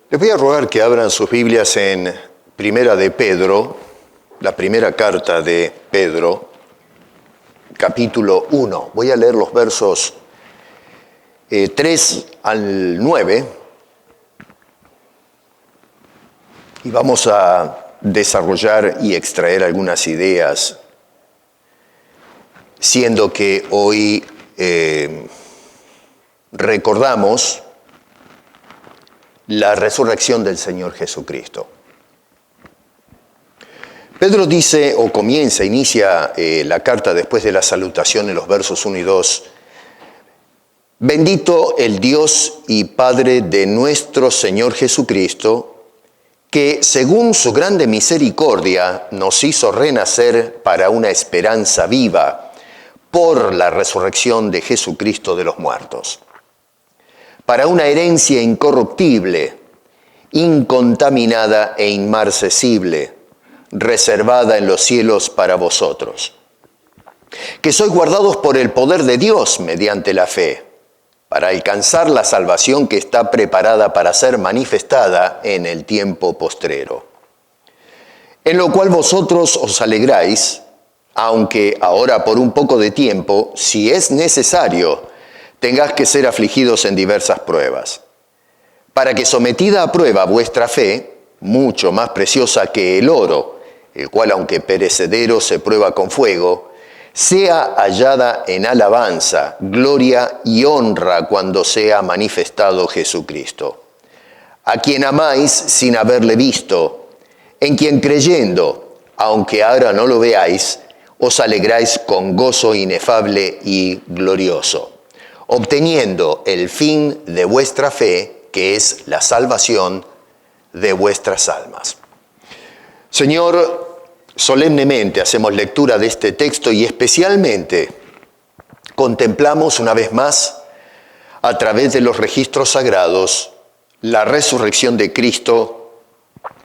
Les voy a rogar que abran sus Biblias en Primera de Pedro, la primera carta de Pedro, capítulo 1. Voy a leer los versos 3 al 9 y vamos a desarrollar y extraer algunas ideas, siendo que hoy recordamos la resurrección del Señor Jesucristo. Pedro dice, o inicia la carta después de la salutación en los versos 1 y 2. Bendito el Dios y Padre de nuestro Señor Jesucristo, que según su grande misericordia nos hizo renacer para una esperanza viva por la resurrección de Jesucristo de los muertos, para una herencia incorruptible, incontaminada e inmarcesible, reservada en los cielos para vosotros, que sois guardados por el poder de Dios mediante la fe, para alcanzar la salvación que está preparada para ser manifestada en el tiempo postrero, en lo cual vosotros os alegráis, aunque ahora por un poco de tiempo, si es necesario, tengáis que ser afligidos en diversas pruebas, para que sometida a prueba vuestra fe, mucho más preciosa que el oro, el cual aunque perecedero se prueba con fuego, sea hallada en alabanza, gloria y honra cuando sea manifestado Jesucristo, a quien amáis sin haberle visto, en quien creyendo, aunque ahora no lo veáis, os alegráis con gozo inefable y glorioso, obteniendo el fin de vuestra fe, que es la salvación de vuestras almas. Señor, solemnemente hacemos lectura de este texto y especialmente contemplamos una vez más, a través de los registros sagrados, la resurrección de Cristo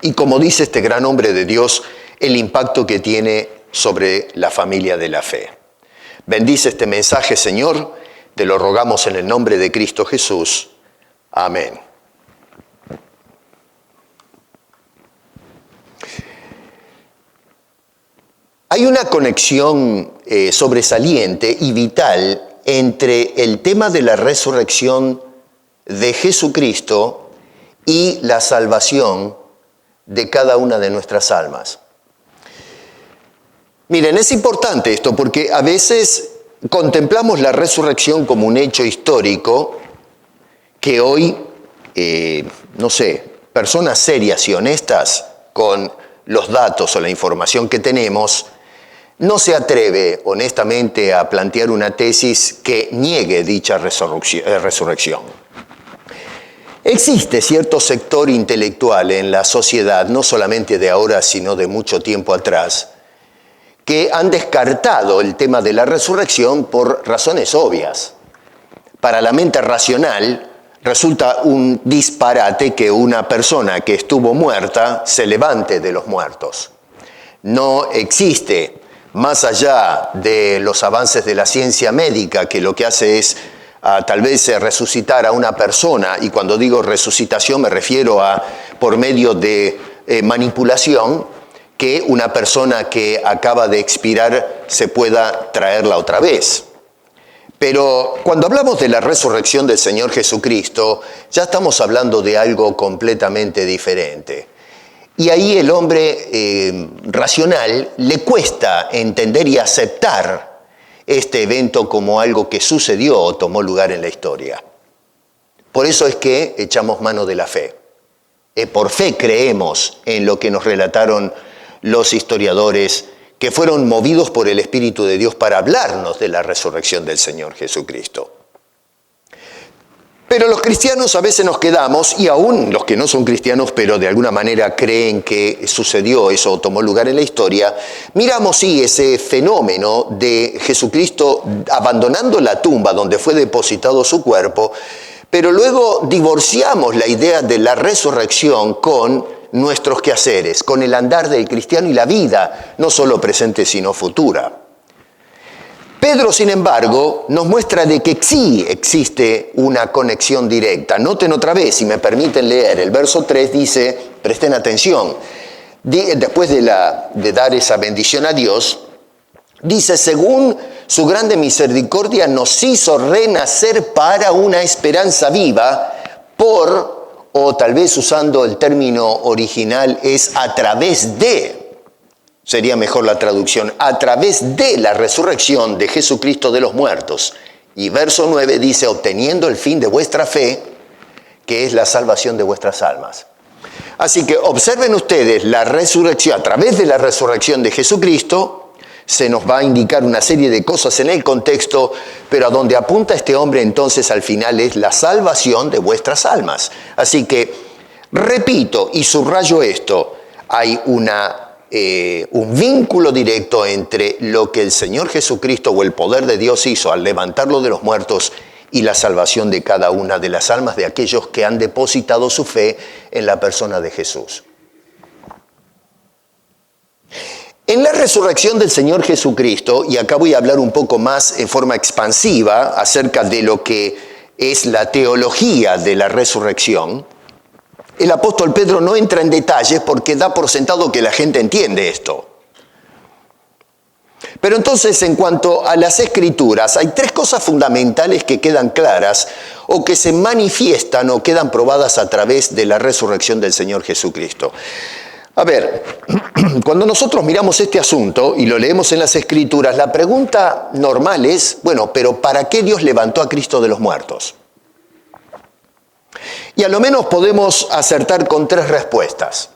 y, como dice este gran hombre de Dios, el impacto que tiene sobre la familia de la fe. Bendice este mensaje, Señor. Te lo rogamos en el nombre de Cristo Jesús. Amén. Hay una conexión sobresaliente y vital entre el tema de la resurrección de Jesucristo y la salvación de cada una de nuestras almas. Miren, es importante esto porque a veces contemplamos la resurrección como un hecho histórico que hoy, personas serias y honestas con los datos o la información que tenemos, no se atreve honestamente a plantear una tesis que niegue dicha resurrección. Existe cierto sector intelectual en la sociedad, no solamente de ahora, sino de mucho tiempo atrás, que han descartado el tema de la resurrección por razones obvias. Para la mente racional resulta un disparate que una persona que estuvo muerta se levante de los muertos. No existe, más allá de los avances de la ciencia médica, que lo que hace es tal vez resucitar a una persona, y cuando digo resucitación me refiero a por medio de manipulación, que una persona que acaba de expirar se pueda traerla otra vez. Pero cuando hablamos de la resurrección del Señor Jesucristo, ya estamos hablando de algo completamente diferente. Y ahí el hombre racional le cuesta entender y aceptar este evento como algo que sucedió o tomó lugar en la historia. Por eso es que echamos mano de la fe. Por fe creemos en lo que nos relataron los historiadores que fueron movidos por el Espíritu de Dios para hablarnos de la resurrección del Señor Jesucristo. Pero los cristianos a veces nos quedamos, y aún los que no son cristianos, pero de alguna manera creen que sucedió eso o tomó lugar en la historia, miramos sí ese fenómeno de Jesucristo abandonando la tumba donde fue depositado su cuerpo, pero luego divorciamos la idea de la resurrección con nuestros quehaceres, con el andar del cristiano y la vida, no solo presente sino futura. Pedro, sin embargo, nos muestra de que sí existe una conexión directa. Noten otra vez, si me permiten leer, el verso 3 dice, presten atención, después de dar esa bendición a Dios, dice, según su grande misericordia nos hizo renacer para una esperanza viva o tal vez usando el término original es a través de, sería mejor la traducción, a través de la resurrección de Jesucristo de los muertos. Y verso 9 dice, obteniendo el fin de vuestra fe, que es la salvación de vuestras almas. Así que observen ustedes la resurrección, a través de la resurrección de Jesucristo, se nos va a indicar una serie de cosas en el contexto, pero a donde apunta este hombre entonces al final es la salvación de vuestras almas. Así que, repito y subrayo esto, hay un vínculo directo entre lo que el Señor Jesucristo o el poder de Dios hizo al levantarlo de los muertos y la salvación de cada una de las almas de aquellos que han depositado su fe en la persona de Jesús. En la resurrección del Señor Jesucristo, y acá voy a hablar un poco más en forma expansiva acerca de lo que es la teología de la resurrección, el apóstol Pedro no entra en detalles porque da por sentado que la gente entiende esto. Pero entonces, en cuanto a las Escrituras, hay tres cosas fundamentales que quedan claras o que se manifiestan o quedan probadas a través de la resurrección del Señor Jesucristo. A ver, cuando nosotros miramos este asunto y lo leemos en las Escrituras, la pregunta normal es, bueno, pero ¿para qué Dios levantó a Cristo de los muertos? Y a lo menos podemos acertar con tres respuestas.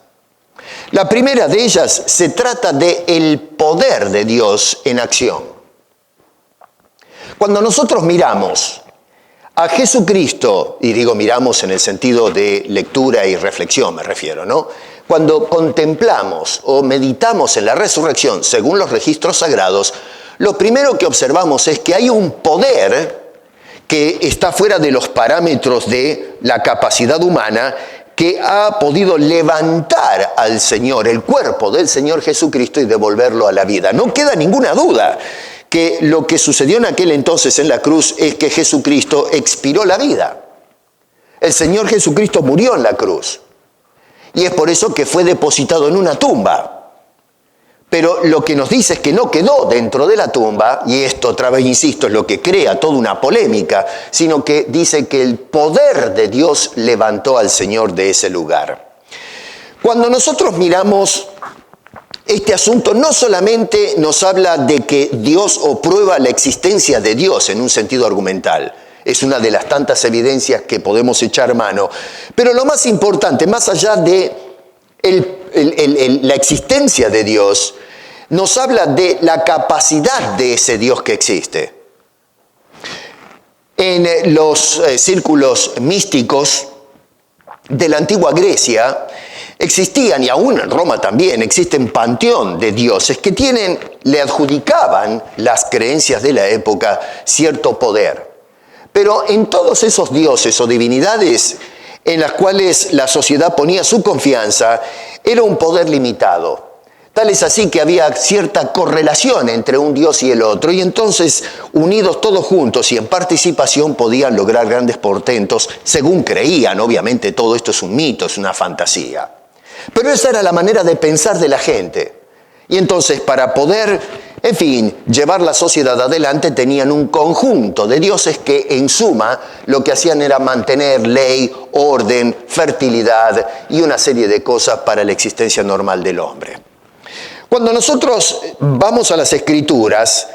La primera de ellas se trata del poder de Dios en acción. Cuando nosotros miramos a Jesucristo, y digo miramos en el sentido de lectura y reflexión me refiero, ¿no? Cuando contemplamos o meditamos en la resurrección según los registros sagrados, lo primero que observamos es que hay un poder que está fuera de los parámetros de la capacidad humana que ha podido levantar al Señor, el cuerpo del Señor Jesucristo y devolverlo a la vida. No queda ninguna duda que lo que sucedió en aquel entonces en la cruz es que Jesucristo expiró la vida. El Señor Jesucristo murió en la cruz. Y es por eso que fue depositado en una tumba. Pero lo que nos dice es que no quedó dentro de la tumba, y esto otra vez insisto es lo que crea toda una polémica, sino que dice que el poder de Dios levantó al Señor de ese lugar. Cuando nosotros miramos este asunto, no solamente nos habla de que Dios o prueba la existencia de Dios en un sentido argumental, es una de las tantas evidencias que podemos echar mano. Pero lo más importante, más allá de la existencia de Dios, nos habla de la capacidad de ese Dios que existe. En los círculos místicos de la antigua Grecia existían, y aún en Roma también, existen panteón de dioses que le adjudicaban las creencias de la época cierto poder. Pero en todos esos dioses o divinidades en las cuales la sociedad ponía su confianza, era un poder limitado. Tal es así que había cierta correlación entre un dios y el otro, y entonces, unidos todos juntos y en participación, podían lograr grandes portentos, según creían. Obviamente todo esto es un mito, es una fantasía. Pero esa era la manera de pensar de la gente. Y entonces, para poder, en fin, llevar la sociedad adelante, tenían un conjunto de dioses que, en suma, lo que hacían era mantener ley, orden, fertilidad y una serie de cosas para la existencia normal del hombre. Cuando nosotros vamos a las Escrituras,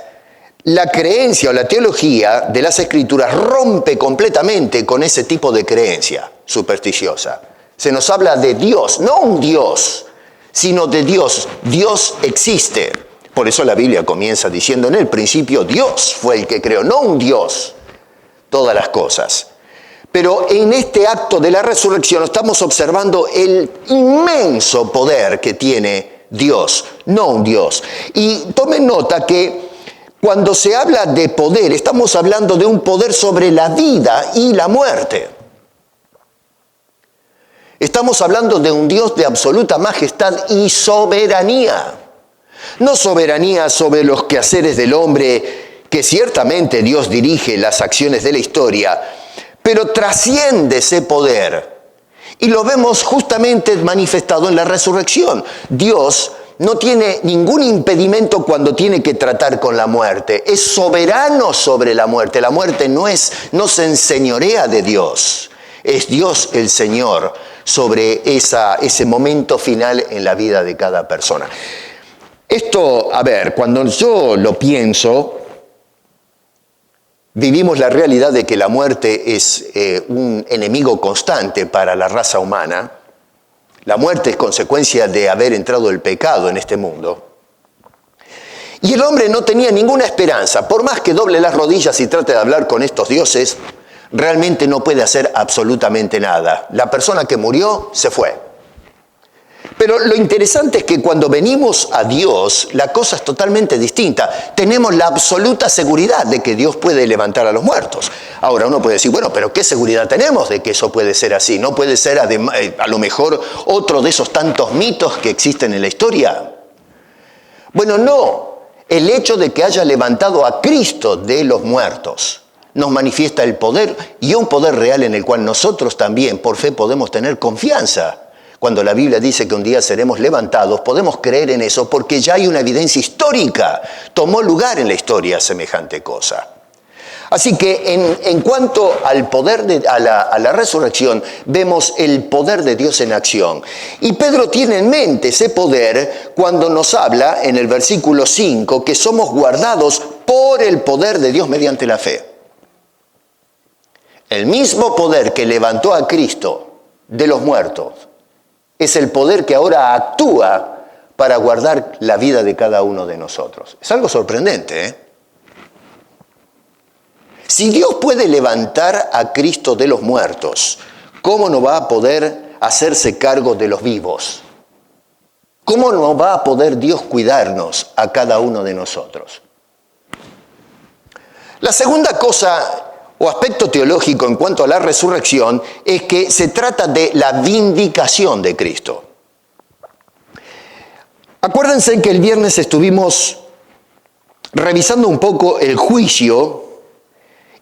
la creencia o la teología de las Escrituras rompe completamente con ese tipo de creencia supersticiosa. Se nos habla de Dios, no un Dios, sino de Dios. Dios existe. Por eso la Biblia comienza diciendo, en el principio Dios fue el que creó, no un Dios, todas las cosas. Pero en este acto de la resurrección estamos observando el inmenso poder que tiene Dios, no un Dios. Y tomen nota que cuando se habla de poder, estamos hablando de un poder sobre la vida y la muerte. Estamos hablando de un Dios de absoluta majestad y soberanía. No soberanía sobre los quehaceres del hombre, que ciertamente Dios dirige las acciones de la historia, pero trasciende ese poder. Y lo vemos justamente manifestado en la resurrección. Dios no tiene ningún impedimento cuando tiene que tratar con la muerte. Es soberano sobre la muerte. La muerte no se enseñorea de Dios. Es Dios el Señor sobre ese momento final en la vida de cada persona. Esto, cuando yo lo pienso, vivimos la realidad de que la muerte es un enemigo constante para la raza humana. La muerte es consecuencia de haber entrado el pecado en este mundo. Y el hombre no tenía ninguna esperanza. Por más que doble las rodillas y trate de hablar con estos dioses, realmente no puede hacer absolutamente nada. La persona que murió se fue. Pero lo interesante es que cuando venimos a Dios, la cosa es totalmente distinta. Tenemos la absoluta seguridad de que Dios puede levantar a los muertos. Ahora uno puede decir, bueno, pero ¿qué seguridad tenemos de que eso puede ser así? ¿No puede ser a lo mejor otro de esos tantos mitos que existen en la historia? Bueno, no. El hecho de que haya levantado a Cristo de los muertos nos manifiesta el poder, y un poder real en el cual nosotros también por fe podemos tener confianza. Cuando la Biblia dice que un día seremos levantados, podemos creer en eso porque ya hay una evidencia histórica. Tomó lugar en la historia semejante cosa. Así que en cuanto al poder, a la resurrección, vemos el poder de Dios en acción. Y Pedro tiene en mente ese poder cuando nos habla en el versículo 5 que somos guardados por el poder de Dios mediante la fe. El mismo poder que levantó a Cristo de los muertos es el poder que ahora actúa para guardar la vida de cada uno de nosotros. Es algo sorprendente, ¿eh? Si Dios puede levantar a Cristo de los muertos, ¿cómo no va a poder hacerse cargo de los vivos? ¿Cómo no va a poder Dios cuidarnos a cada uno de nosotros? La segunda cosa o aspecto teológico en cuanto a la resurrección es que se trata de la vindicación de Cristo. Acuérdense que el viernes estuvimos revisando un poco el juicio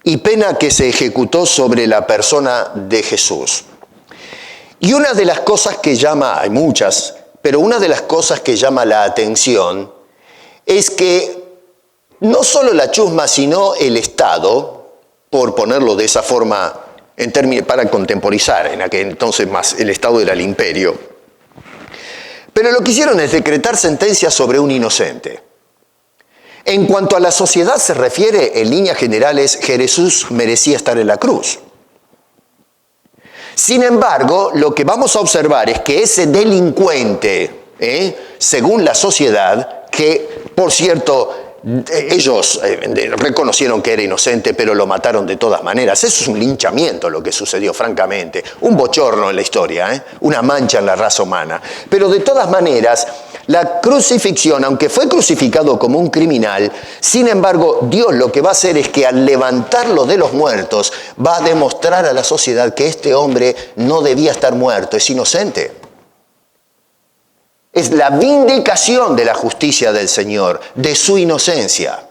y pena que se ejecutó sobre la persona de Jesús. Y una de las cosas que hay muchas, pero una de las cosas que llama la atención es que no solo la chusma, sino el Estado, por ponerlo de esa forma en términos para contemporizar, en aquel entonces más el Estado era el imperio. Pero lo que hicieron es decretar sentencias sobre un inocente. En cuanto a la sociedad se refiere, en líneas generales, Jesús merecía estar en la cruz. Sin embargo, lo que vamos a observar es que ese delincuente, según la sociedad, que por cierto, ellos reconocieron que era inocente, pero lo mataron de todas maneras. Eso es un linchamiento lo que sucedió, francamente. Un bochorno en la historia, una mancha en la raza humana. Pero de todas maneras, la crucifixión, aunque fue crucificado como un criminal, sin embargo, Dios lo que va a hacer es que al levantarlo de los muertos, va a demostrar a la sociedad que este hombre no debía estar muerto, es inocente. Es la vindicación de la justicia del Señor, de su inocencia.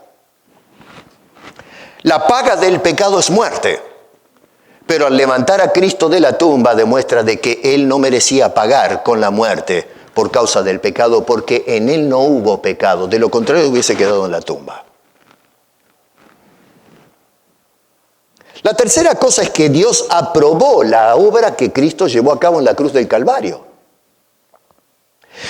La paga del pecado es muerte, pero al levantar a Cristo de la tumba demuestra de que Él no merecía pagar con la muerte por causa del pecado, porque en Él no hubo pecado, de lo contrario hubiese quedado en la tumba. La tercera cosa es que Dios aprobó la obra que Cristo llevó a cabo en la cruz del Calvario.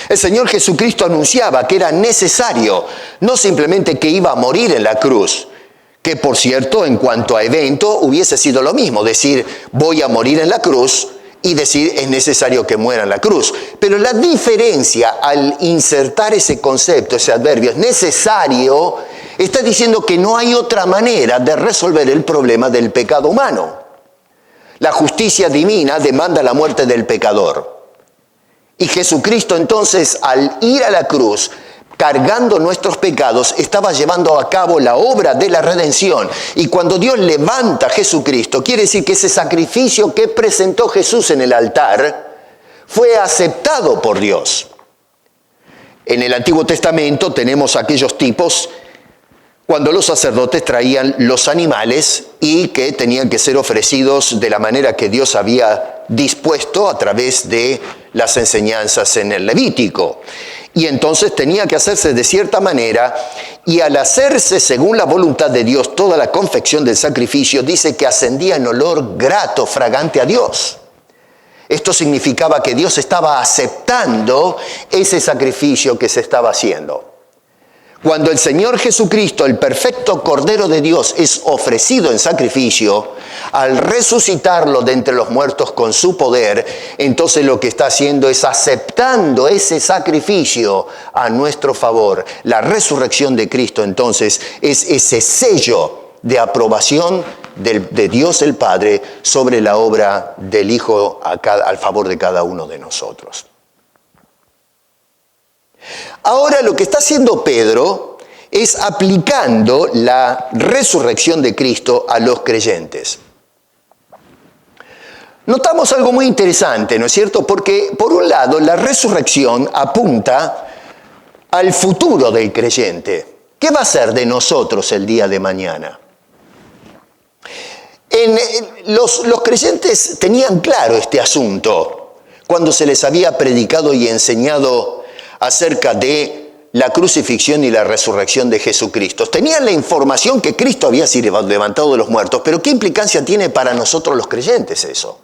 El Señor Jesucristo anunciaba que era necesario, no simplemente que iba a morir en la cruz, que por cierto, en cuanto a evento, hubiese sido lo mismo, decir, voy a morir en la cruz y decir es necesario que muera en la cruz. Pero la diferencia al insertar ese concepto, ese adverbio, es necesario, está diciendo que no hay otra manera de resolver el problema del pecado humano. La justicia divina demanda la muerte del pecador. Y Jesucristo entonces, al ir a la cruz, cargando nuestros pecados, estaba llevando a cabo la obra de la redención. Y cuando Dios levanta a Jesucristo, quiere decir que ese sacrificio que presentó Jesús en el altar fue aceptado por Dios. En el Antiguo Testamento tenemos aquellos tipos cuando los sacerdotes traían los animales y que tenían que ser ofrecidos de la manera que Dios había dispuesto a través de las enseñanzas en el Levítico. Y entonces tenía que hacerse de cierta manera, y al hacerse según la voluntad de Dios toda la confección del sacrificio, dice que ascendía en olor grato, fragante a Dios. Esto significaba que Dios estaba aceptando ese sacrificio que se estaba haciendo. Cuando el Señor Jesucristo, el perfecto Cordero de Dios, es ofrecido en sacrificio, al resucitarlo de entre los muertos con su poder, entonces lo que está haciendo es aceptando ese sacrificio a nuestro favor. La resurrección de Cristo entonces es ese sello de aprobación de Dios el Padre sobre la obra del Hijo al favor de cada uno de nosotros. Ahora lo que está haciendo Pedro es aplicando la resurrección de Cristo a los creyentes. Notamos algo muy interesante, ¿no es cierto? Porque, por un lado, la resurrección apunta al futuro del creyente. ¿Qué va a ser de nosotros el día de mañana? Los creyentes tenían claro este asunto cuando se les había predicado y enseñado acerca de la crucifixión y la resurrección de Jesucristo. Tenían la información que Cristo había sido levantado de los muertos, pero ¿qué implicancia tiene para nosotros los creyentes eso?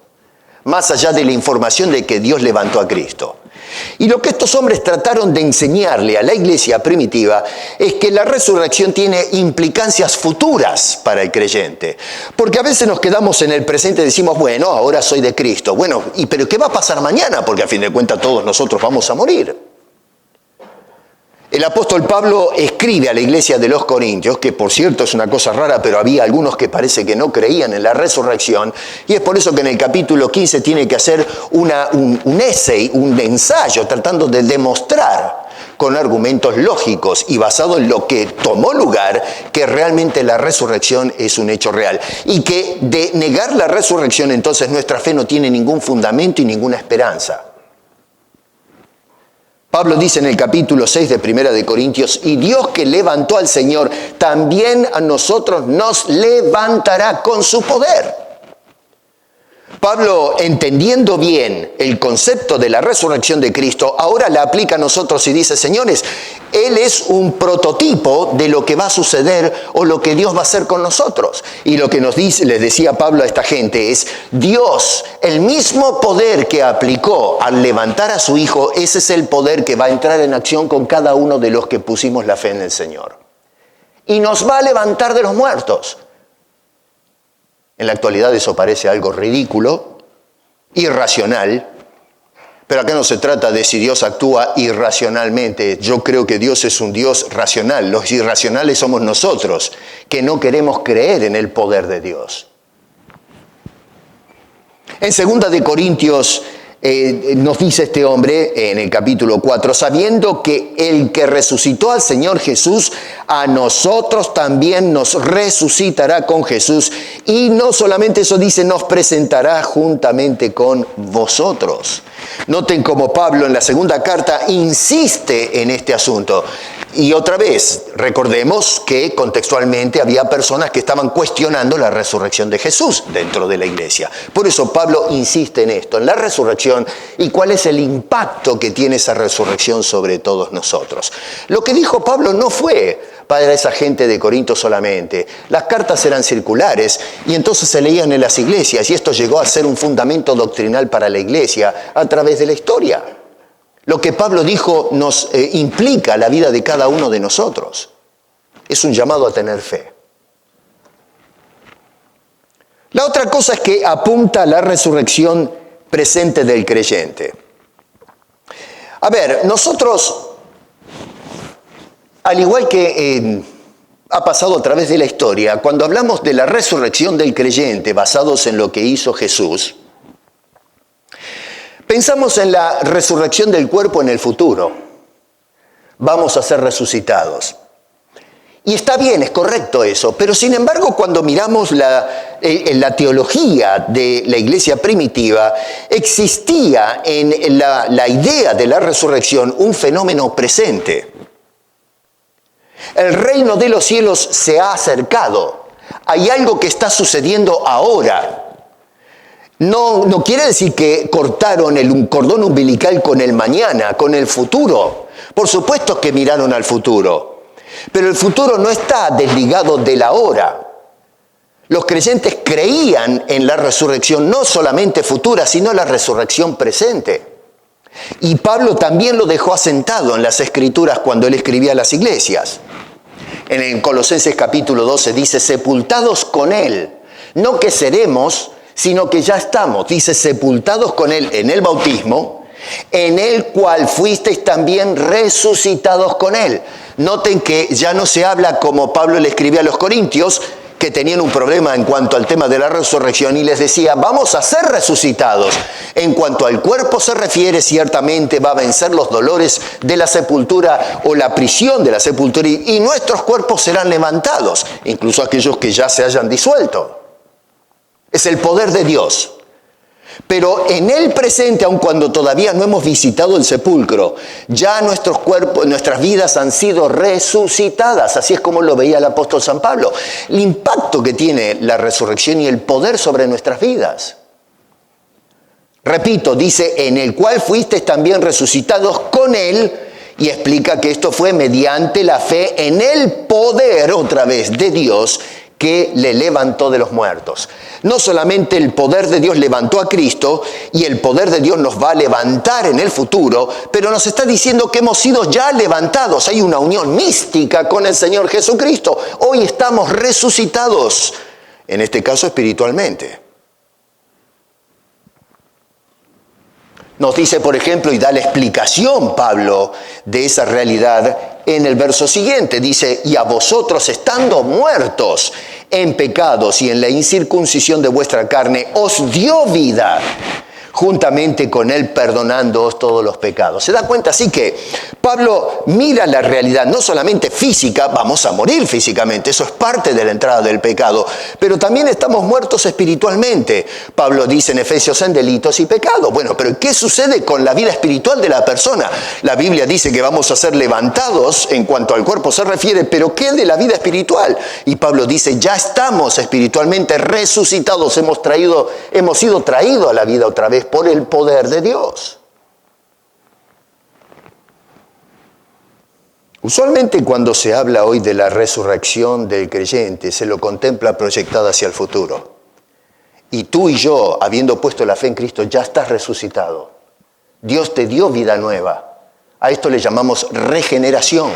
Más allá de la información de que Dios levantó a Cristo. Y lo que estos hombres trataron de enseñarle a la iglesia primitiva es que la resurrección tiene implicancias futuras para el creyente. Porque a veces nos quedamos en el presente y decimos, bueno, ahora soy de Cristo. Bueno, pero ¿qué va a pasar mañana? Porque a fin de cuentas todos nosotros vamos a morir. El apóstol Pablo escribe a la iglesia de los Corintios, que por cierto es una cosa rara, pero había algunos que parece que no creían en la resurrección, y es por eso que en el capítulo 15 tiene que hacer un essay, un ensayo, tratando de demostrar con argumentos lógicos y basado en lo que tomó lugar, que realmente la resurrección es un hecho real. Y que de negar la resurrección, entonces nuestra fe no tiene ningún fundamento y ninguna esperanza. Pablo dice en el capítulo 6 de Primera de Corintios, y Dios que levantó al Señor, también a nosotros nos levantará con su poder. Pablo, entendiendo bien el concepto de la resurrección de Cristo, ahora la aplica a nosotros y dice, señores, Él es un prototipo de lo que va a suceder o lo que Dios va a hacer con nosotros. Y lo que nos dice, les decía Pablo a esta gente, es Dios, el mismo poder que aplicó al levantar a su Hijo, ese es el poder que va a entrar en acción con cada uno de los que pusimos la fe en el Señor. Y nos va a levantar de los muertos. En la actualidad eso parece algo ridículo, irracional, pero acá no se trata de si Dios actúa irracionalmente. Yo creo que Dios es un Dios racional. Los irracionales somos nosotros, que no queremos creer en el poder de Dios. En 2 de Corintios nos dice este hombre en el capítulo 4, sabiendo que el que resucitó al Señor Jesús, a nosotros también nos resucitará con Jesús. Y no solamente eso dice, nos presentará juntamente con vosotros. Noten cómo Pablo en la segunda carta insiste en este asunto. Y otra vez, recordemos que contextualmente había personas que estaban cuestionando la resurrección de Jesús dentro de la iglesia. Por eso Pablo insiste en esto, en la resurrección y cuál es el impacto que tiene esa resurrección sobre todos nosotros. Lo que dijo Pablo no fue para esa gente de Corinto solamente. Las cartas eran circulares y entonces se leían en las iglesias y esto llegó a ser un fundamento doctrinal para la iglesia a través de la historia. Lo que Pablo dijo nos implica la vida de cada uno de nosotros. Es un llamado a tener fe. La otra cosa es que apunta a la resurrección presente del creyente. A ver, nosotros, al igual que ha pasado a través de la historia, cuando hablamos de la resurrección del creyente basados en lo que hizo Jesús, pensamos en la resurrección del cuerpo en el futuro. Vamos a ser resucitados. Y está bien, es correcto eso, pero sin embargo cuando miramos la teología de la iglesia primitiva, existía en la idea de la resurrección un fenómeno presente. El reino de los cielos se ha acercado. Hay algo que está sucediendo ahora. No quiere decir que cortaron el cordón umbilical con el mañana, con el futuro. Por supuesto que miraron al futuro. Pero el futuro no está desligado del ahora. Los creyentes creían en la resurrección no solamente futura, sino la resurrección presente. Y Pablo también lo dejó asentado en las Escrituras cuando él escribía a las iglesias. En Colosenses capítulo 12 dice, sepultados con él, no que seremos, sino que ya estamos. Dice, sepultados con él en el bautismo, en el cual fuisteis también resucitados con él. Noten que ya no se habla como Pablo le escribía a los corintios, que tenían un problema en cuanto al tema de la resurrección, y les decía, vamos a ser resucitados. En cuanto al cuerpo se refiere, ciertamente va a vencer los dolores de la sepultura o la prisión de la sepultura, y nuestros cuerpos serán levantados, incluso aquellos que ya se hayan disuelto. Es el poder de Dios. Pero en el presente, aun cuando todavía no hemos visitado el sepulcro, ya nuestros cuerpos, nuestras vidas han sido resucitadas. Así es como lo veía el apóstol San Pablo. El impacto que tiene la resurrección y el poder sobre nuestras vidas. Repito, dice, en el cual fuisteis también resucitados con él, y explica que esto fue mediante la fe en el poder, otra vez, de Dios, que le levantó de los muertos. No solamente el poder de Dios levantó a Cristo y el poder de Dios nos va a levantar en el futuro, pero nos está diciendo que hemos sido ya levantados. Hay una unión mística con el Señor Jesucristo. Hoy estamos resucitados, en este caso espiritualmente. Nos dice, por ejemplo, y da la explicación Pablo de esa realidad en el verso siguiente. Dice, y a vosotros estando muertos en pecados y en la incircuncisión de vuestra carne, os dio vida, juntamente con él perdonándoos todos los pecados. ¿Se da cuenta? Así que Pablo mira la realidad, no solamente física, vamos a morir físicamente, eso es parte de la entrada del pecado, pero también estamos muertos espiritualmente. Pablo dice en Efesios, en delitos y pecados. Bueno, pero ¿qué sucede con la vida espiritual de la persona? La Biblia dice que vamos a ser levantados en cuanto al cuerpo se refiere, pero ¿qué de la vida espiritual? Y Pablo dice, ya estamos espiritualmente resucitados, hemos sido traídos a la vida otra vez por el poder de Dios. Usualmente cuando se habla hoy de la resurrección del creyente, se lo contempla proyectada hacia el futuro. Y tú y yo, habiendo puesto la fe en Cristo, ya estás resucitado. Dios te dio vida nueva. A esto le llamamos regeneración,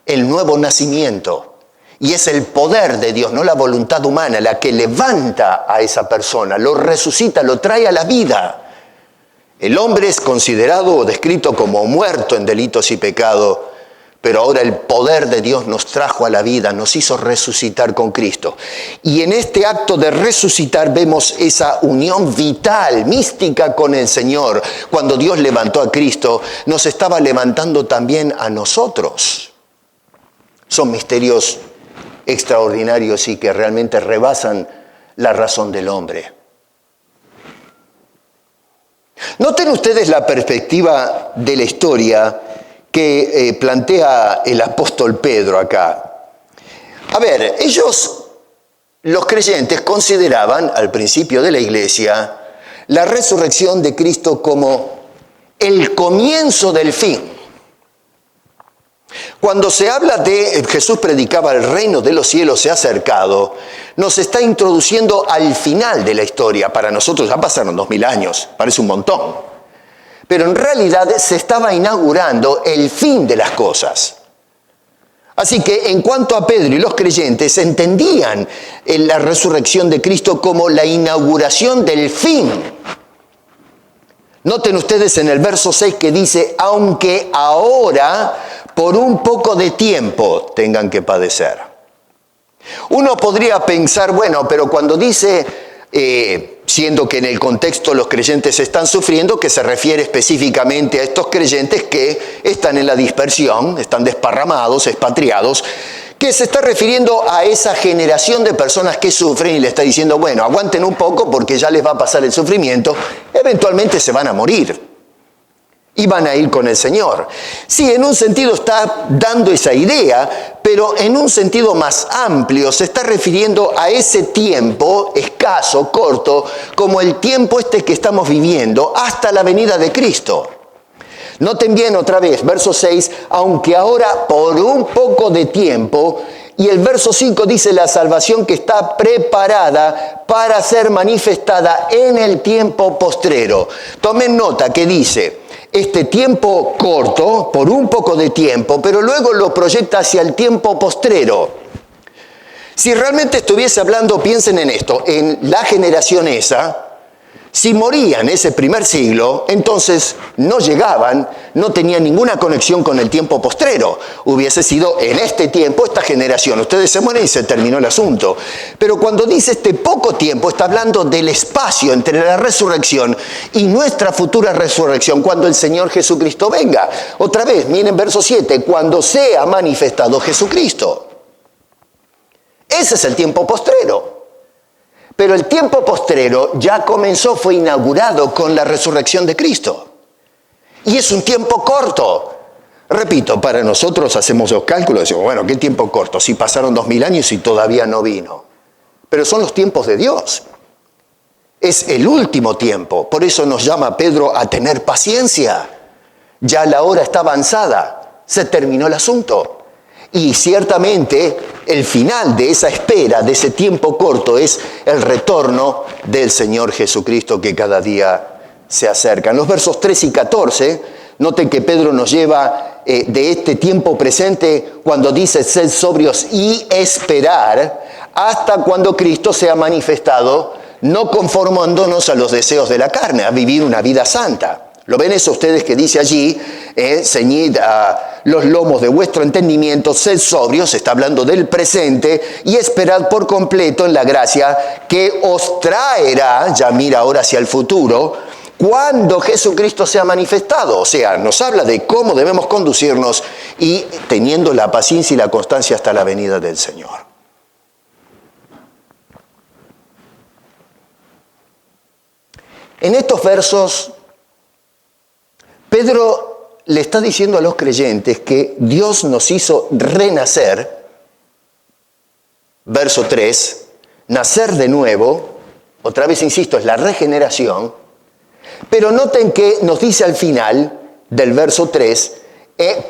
el nuevo nacimiento. Y es el poder de Dios, no la voluntad humana, la que levanta a esa persona, lo resucita, lo trae a la vida. El hombre es considerado o descrito como muerto en delitos y pecado, pero ahora el poder de Dios nos trajo a la vida, nos hizo resucitar con Cristo. Y en este acto de resucitar vemos esa unión vital, mística con el Señor. Cuando Dios levantó a Cristo, nos estaba levantando también a nosotros. Son misterios extraordinarios y que realmente rebasan la razón del hombre. Noten ustedes la perspectiva de la historia que plantea el apóstol Pedro acá. A ver, ellos, los creyentes, consideraban al principio de la iglesia la resurrección de Cristo como el comienzo del fin. Cuando se habla de Jesús predicaba el reino de los cielos se ha acercado, nos está introduciendo al final de la historia. Para nosotros ya pasaron 2000 años, parece un montón. Pero en realidad se estaba inaugurando el fin de las cosas. Así que en cuanto a Pedro y los creyentes entendían la resurrección de Cristo como la inauguración del fin. Noten ustedes en el verso 6 que dice, aunque ahora por un poco de tiempo tengan que padecer. Uno podría pensar, bueno, pero cuando dice, siendo que en el contexto los creyentes están sufriendo, que se refiere específicamente a estos creyentes que están en la dispersión, están desparramados, expatriados, que se está refiriendo a esa generación de personas que sufren y le está diciendo, bueno, aguanten un poco porque ya les va a pasar el sufrimiento, eventualmente se van a morir y van a ir con el Señor. Sí, en un sentido está dando esa idea, pero en un sentido más amplio se está refiriendo a ese tiempo escaso, corto, como el tiempo este que estamos viviendo hasta la venida de Cristo. Noten bien otra vez, verso 6, aunque ahora por un poco de tiempo, y el verso 5 dice la salvación que está preparada para ser manifestada en el tiempo postrero. Tomen nota que dice, este tiempo corto, por un poco de tiempo, pero luego lo proyecta hacia el tiempo postrero. Si realmente estuviese hablando, piensen en esto, en la generación esa, si morían ese primer siglo, entonces no llegaban, no tenían ninguna conexión con el tiempo postrero. Hubiese sido en este tiempo, esta generación. Ustedes se mueren y se terminó el asunto. Pero cuando dice este poco tiempo, está hablando del espacio entre la resurrección y nuestra futura resurrección, cuando el Señor Jesucristo venga. Otra vez, miren verso 7, cuando sea manifestado Jesucristo. Ese es el tiempo postrero. Pero el tiempo postrero ya comenzó, fue inaugurado con la resurrección de Cristo. Y es un tiempo corto. Repito, para nosotros hacemos los cálculos, decimos, bueno, ¿qué tiempo corto? Si pasaron 2000 años y todavía no vino. Pero son los tiempos de Dios. Es el último tiempo. Por eso nos llama Pedro a tener paciencia. Ya la hora está avanzada. Se terminó el asunto. Y ciertamente el final de esa espera, de ese tiempo corto, es el retorno del Señor Jesucristo que cada día se acerca. En los versos 3 y 14, noten que Pedro nos lleva de este tiempo presente cuando dice sed sobrios y esperar hasta cuando Cristo sea manifestado, no conformándonos a los deseos de la carne, a vivir una vida santa. ¿Lo ven eso ustedes que dice allí? Ceñid a los lomos de vuestro entendimiento, sed sobrios, está hablando del presente, y esperad por completo en la gracia que os traerá, ya mira ahora hacia el futuro, cuando Jesucristo sea manifestado. O sea, nos habla de cómo debemos conducirnos y teniendo la paciencia y la constancia hasta la venida del Señor. En estos versos, Pedro le está diciendo a los creyentes que Dios nos hizo renacer, verso 3, nacer de nuevo, otra vez insisto, es la regeneración, pero noten que nos dice al final del verso 3,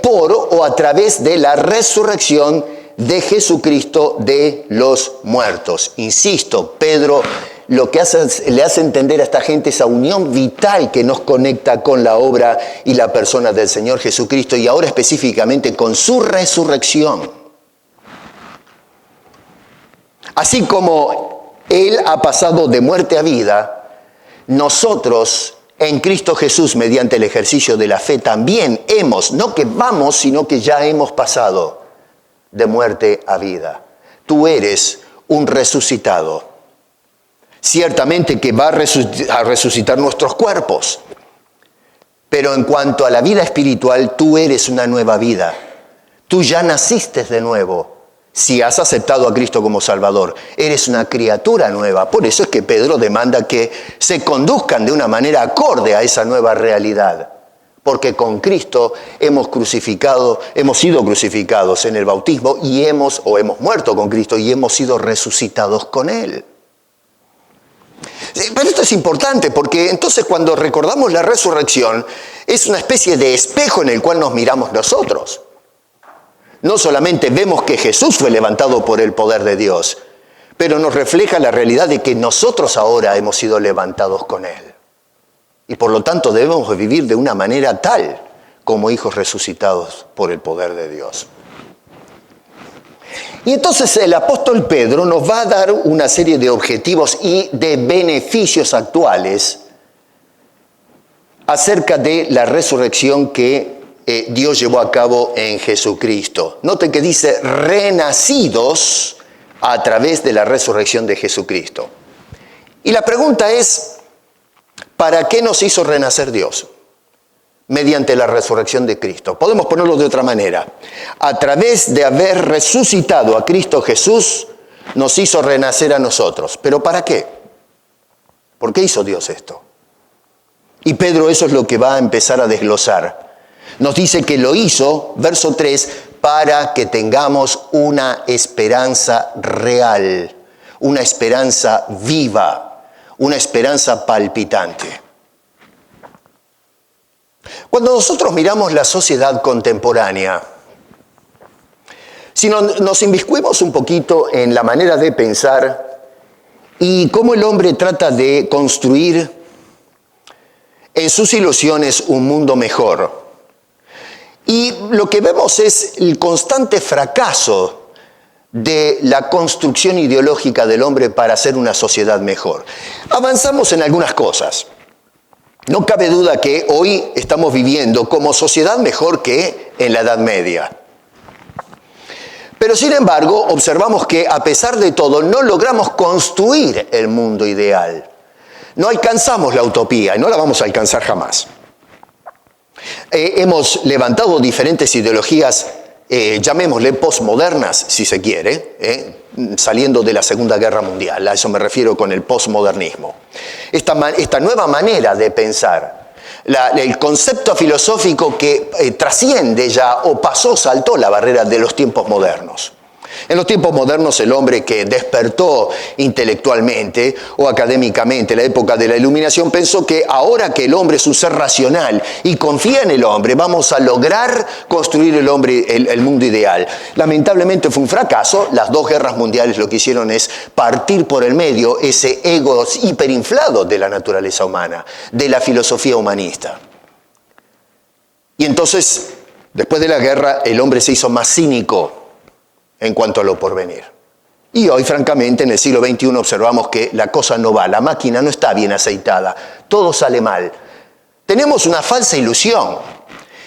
por o a través de la resurrección de Jesucristo de los muertos. Insisto, Pedro lo que le hace entender a esta gente esa unión vital que nos conecta con la obra y la persona del Señor Jesucristo y ahora específicamente con su resurrección. Así como Él ha pasado de muerte a vida, nosotros en Cristo Jesús mediante el ejercicio de la fe también hemos, no que vamos, sino que ya hemos pasado de muerte a vida. Tú eres un resucitado. Ciertamente que va a resucitar nuestros cuerpos, pero en cuanto a la vida espiritual, tú eres una nueva vida. Tú ya naciste de nuevo. Si has aceptado a Cristo como Salvador, eres una criatura nueva. Por eso es que Pedro demanda que se conduzcan de una manera acorde a esa nueva realidad. Porque con Cristo hemos sido crucificados en el bautismo y hemos muerto con Cristo y hemos sido resucitados con Él. Pero esto es importante porque entonces cuando recordamos la resurrección es una especie de espejo en el cual nos miramos nosotros. No solamente vemos que Jesús fue levantado por el poder de Dios, pero nos refleja la realidad de que nosotros ahora hemos sido levantados con Él. Y por lo tanto debemos vivir de una manera tal como hijos resucitados por el poder de Dios. Y entonces el apóstol Pedro nos va a dar una serie de objetivos y de beneficios actuales acerca de la resurrección que Dios llevó a cabo en Jesucristo. Noten que dice renacidos a través de la resurrección de Jesucristo. Y la pregunta es, ¿para qué nos hizo renacer Dios? Mediante la resurrección de Cristo. Podemos ponerlo de otra manera. A través de haber resucitado a Cristo Jesús, nos hizo renacer a nosotros. ¿Pero para qué? ¿Por qué hizo Dios esto? Y Pedro eso es lo que va a empezar a desglosar. Nos dice que lo hizo, verso 3, para que tengamos una esperanza real, una esperanza viva, una esperanza palpitante. Cuando nosotros miramos la sociedad contemporánea, si nos inmiscuimos un poquito en la manera de pensar y cómo el hombre trata de construir en sus ilusiones un mundo mejor, y lo que vemos es el constante fracaso de la construcción ideológica del hombre para hacer una sociedad mejor. Avanzamos en algunas cosas. No cabe duda que hoy estamos viviendo como sociedad mejor que en la Edad Media. Pero sin embargo, observamos que a pesar de todo no logramos construir el mundo ideal. No alcanzamos la utopía y no la vamos a alcanzar jamás. Hemos levantado diferentes ideologías, llamémosle postmodernas, si se quiere, saliendo de la Segunda Guerra Mundial. A eso me refiero con el postmodernismo. Esta nueva manera de pensar, el concepto filosófico que trasciende ya o saltó la barrera de los tiempos modernos. En los tiempos modernos el hombre que despertó intelectualmente o académicamente en la época de la Iluminación pensó que ahora que el hombre es un ser racional y confía en el hombre, vamos a lograr construir el mundo ideal. Lamentablemente fue un fracaso. Las dos guerras mundiales lo que hicieron es partir por el medio ese ego hiperinflado de la naturaleza humana, de la filosofía humanista. Y entonces, después de la guerra, el hombre se hizo más cínico en cuanto a lo porvenir. Y hoy, francamente, en el siglo XXI observamos que la cosa no va, la máquina no está bien aceitada, todo sale mal. Tenemos una falsa ilusión.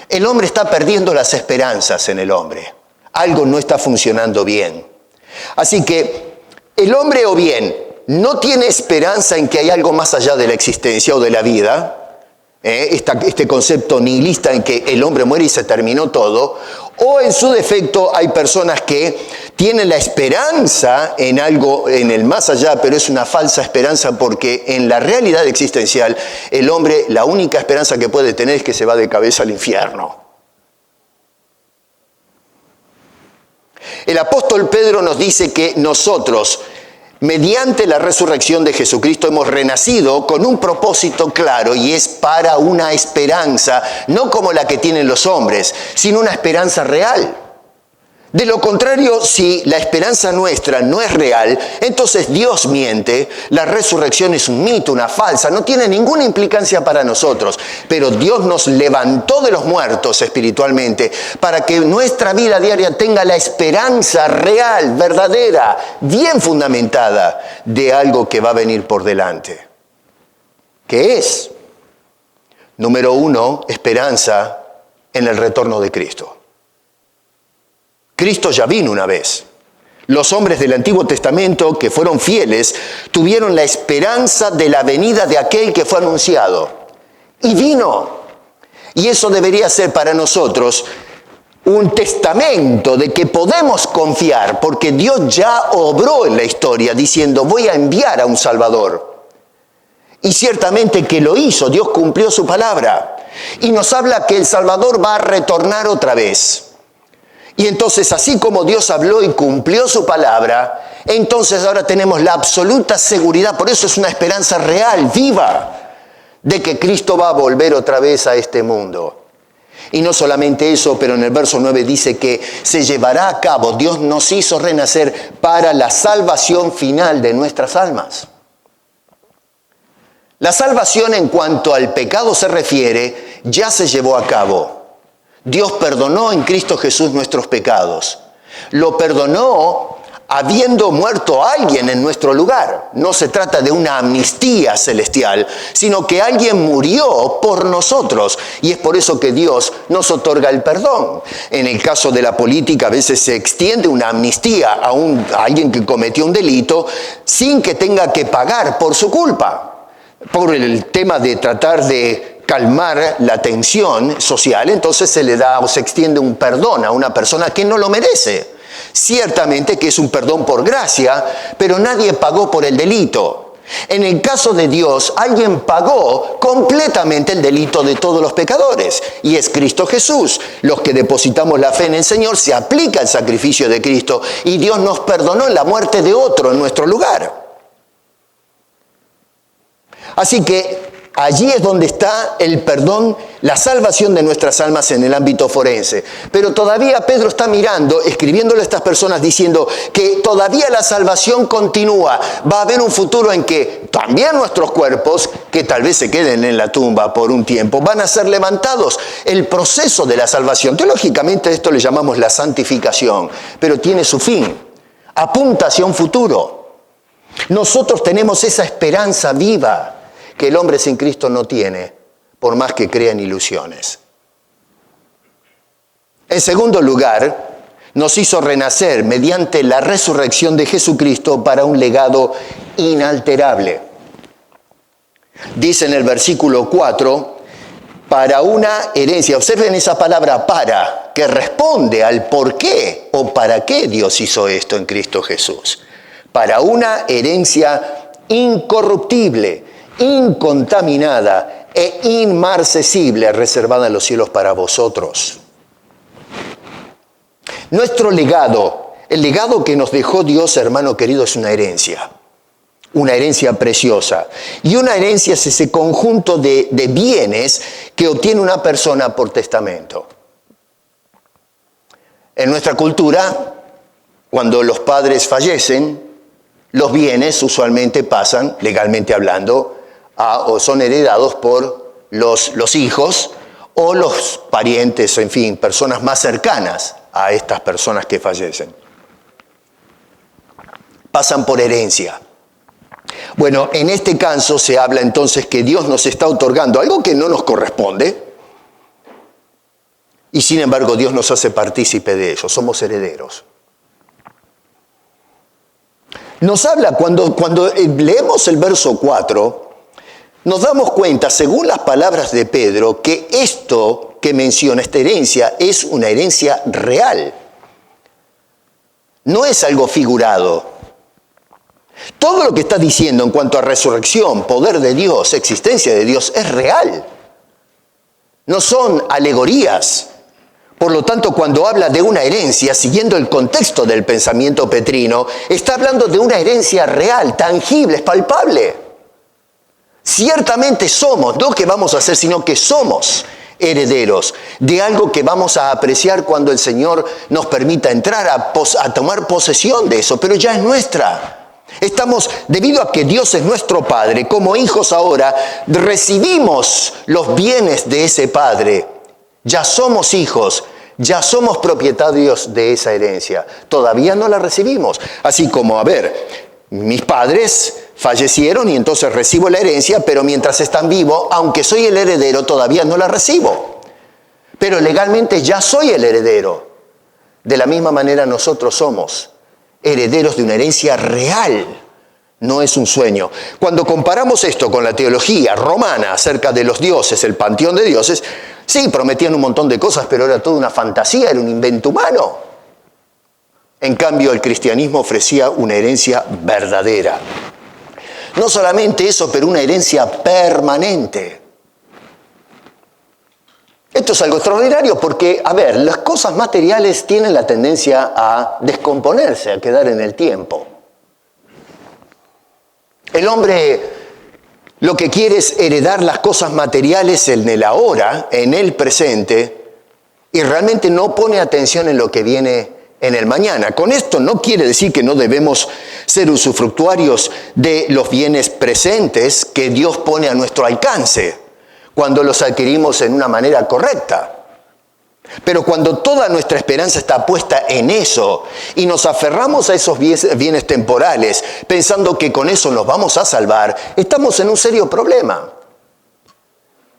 El hombre está perdiendo las esperanzas en el hombre. Algo no está funcionando bien. Así que el hombre o bien no tiene esperanza en que hay algo más allá de la existencia o de la vida, este concepto nihilista en que el hombre muere y se terminó todo, o en su defecto hay personas que tienen la esperanza en algo en el más allá, pero es una falsa esperanza porque en la realidad existencial el hombre la única esperanza que puede tener es que se va de cabeza al infierno. El apóstol Pedro nos dice que nosotros, mediante la resurrección de Jesucristo, hemos renacido con un propósito claro y es para una esperanza, no como la que tienen los hombres, sino una esperanza real. De lo contrario, si la esperanza nuestra no es real, entonces Dios miente, la resurrección es un mito, una falsa, no tiene ninguna implicancia para nosotros. Pero Dios nos levantó de los muertos espiritualmente para que nuestra vida diaria tenga la esperanza real, verdadera, bien fundamentada de algo que va a venir por delante. ¿Qué es? Número 1, esperanza en el retorno de Cristo. Cristo ya vino una vez. Los hombres del Antiguo Testamento que fueron fieles tuvieron la esperanza de la venida de aquel que fue anunciado. Y vino. Y eso debería ser para nosotros un testamento de que podemos confiar, porque Dios ya obró en la historia diciendo, voy a enviar a un Salvador. Y ciertamente que lo hizo, Dios cumplió su palabra. Y nos habla que el Salvador va a retornar otra vez. Y entonces, así como Dios habló y cumplió su palabra, entonces ahora tenemos la absoluta seguridad, por eso es una esperanza real, viva, de que Cristo va a volver otra vez a este mundo. Y no solamente eso, pero en el verso 9 dice que se llevará a cabo, Dios nos hizo renacer para la salvación final de nuestras almas. La salvación en cuanto al pecado se refiere, ya se llevó a cabo. Dios perdonó en Cristo Jesús nuestros pecados. Lo perdonó habiendo muerto alguien en nuestro lugar. No se trata de una amnistía celestial, sino que alguien murió por nosotros. Y es por eso que Dios nos otorga el perdón. En el caso de la política, a veces se extiende una amnistía a alguien que cometió un delito sin que tenga que pagar por su culpa. Por el tema de tratar de calmar la tensión social, entonces se le da o se extiende un perdón a una persona que no lo merece. Ciertamente que es un perdón por gracia, pero nadie pagó por el delito. En el caso de Dios, alguien pagó completamente el delito de todos los pecadores, y es Cristo Jesús. Los que depositamos la fe en el Señor, se aplica el sacrificio de Cristo, y Dios nos perdonó en la muerte de otro en nuestro lugar. Así que allí es donde está el perdón, la salvación de nuestras almas en el ámbito forense. Pero todavía Pedro está mirando, escribiéndole a estas personas diciendo que todavía la salvación continúa. Va a haber un futuro en que también nuestros cuerpos, que tal vez se queden en la tumba por un tiempo, van a ser levantados. El proceso de la salvación, teológicamente esto le llamamos la santificación, pero tiene su fin. Apunta hacia un futuro. Nosotros tenemos esa esperanza viva que el hombre sin Cristo no tiene, por más que crea en ilusiones. En segundo lugar, nos hizo renacer mediante la resurrección de Jesucristo para un legado inalterable. Dice en el versículo 4, para una herencia. Observen esa palabra para, que responde al por qué o para qué Dios hizo esto en Cristo Jesús. Para una herencia incorruptible, incontaminada e inmarcesible, reservada en los cielos para vosotros. Nuestro legado, el legado que nos dejó Dios, hermano querido, es una herencia preciosa. Y una herencia es ese conjunto de bienes que obtiene una persona por testamento. En nuestra cultura, cuando los padres fallecen, los bienes usualmente pasan, legalmente hablando, o son heredados por los hijos o los parientes, en fin, personas más cercanas a estas personas que fallecen. Pasan por herencia. Bueno, en este caso se habla entonces que Dios nos está otorgando algo que no nos corresponde, y sin embargo Dios nos hace partícipe de ello, somos herederos. Nos habla, cuando leemos el verso 4, nos damos cuenta, según las palabras de Pedro, que esto que menciona, esta herencia, es una herencia real. No es algo figurado. Todo lo que está diciendo en cuanto a resurrección, poder de Dios, existencia de Dios, es real. No son alegorías. Por lo tanto, cuando habla de una herencia, siguiendo el contexto del pensamiento petrino, está hablando de una herencia real, tangible, es palpable. Ciertamente somos, no que vamos a hacer, sino que somos herederos de algo que vamos a apreciar cuando el Señor nos permita entrar a tomar posesión de eso, pero ya es nuestra. Estamos, debido a que Dios es nuestro Padre, como hijos ahora, recibimos los bienes de ese Padre. Ya somos hijos, ya somos propietarios de esa herencia. Todavía no la recibimos. Así como, mis padres fallecieron y entonces recibo la herencia, pero mientras están vivos, aunque soy el heredero, todavía no la recibo. Pero legalmente ya soy el heredero. De la misma manera nosotros somos herederos de una herencia real. No es un sueño. Cuando comparamos esto con la teología romana acerca de los dioses, el panteón de dioses, sí, prometían un montón de cosas, pero era toda una fantasía, era un invento humano. En cambio, el cristianismo ofrecía una herencia verdadera. No solamente eso, pero una herencia permanente. Esto es algo extraordinario porque, las cosas materiales tienen la tendencia a descomponerse, a quedar en el tiempo. El hombre lo que quiere es heredar las cosas materiales en el ahora, en el presente, y realmente no pone atención en lo que viene en el mañana. Con esto no quiere decir que no debemos ser usufructuarios de los bienes presentes que Dios pone a nuestro alcance, cuando los adquirimos en una manera correcta. Pero cuando toda nuestra esperanza está puesta en eso y nos aferramos a esos bienes temporales pensando que con eso nos vamos a salvar, estamos en un serio problema.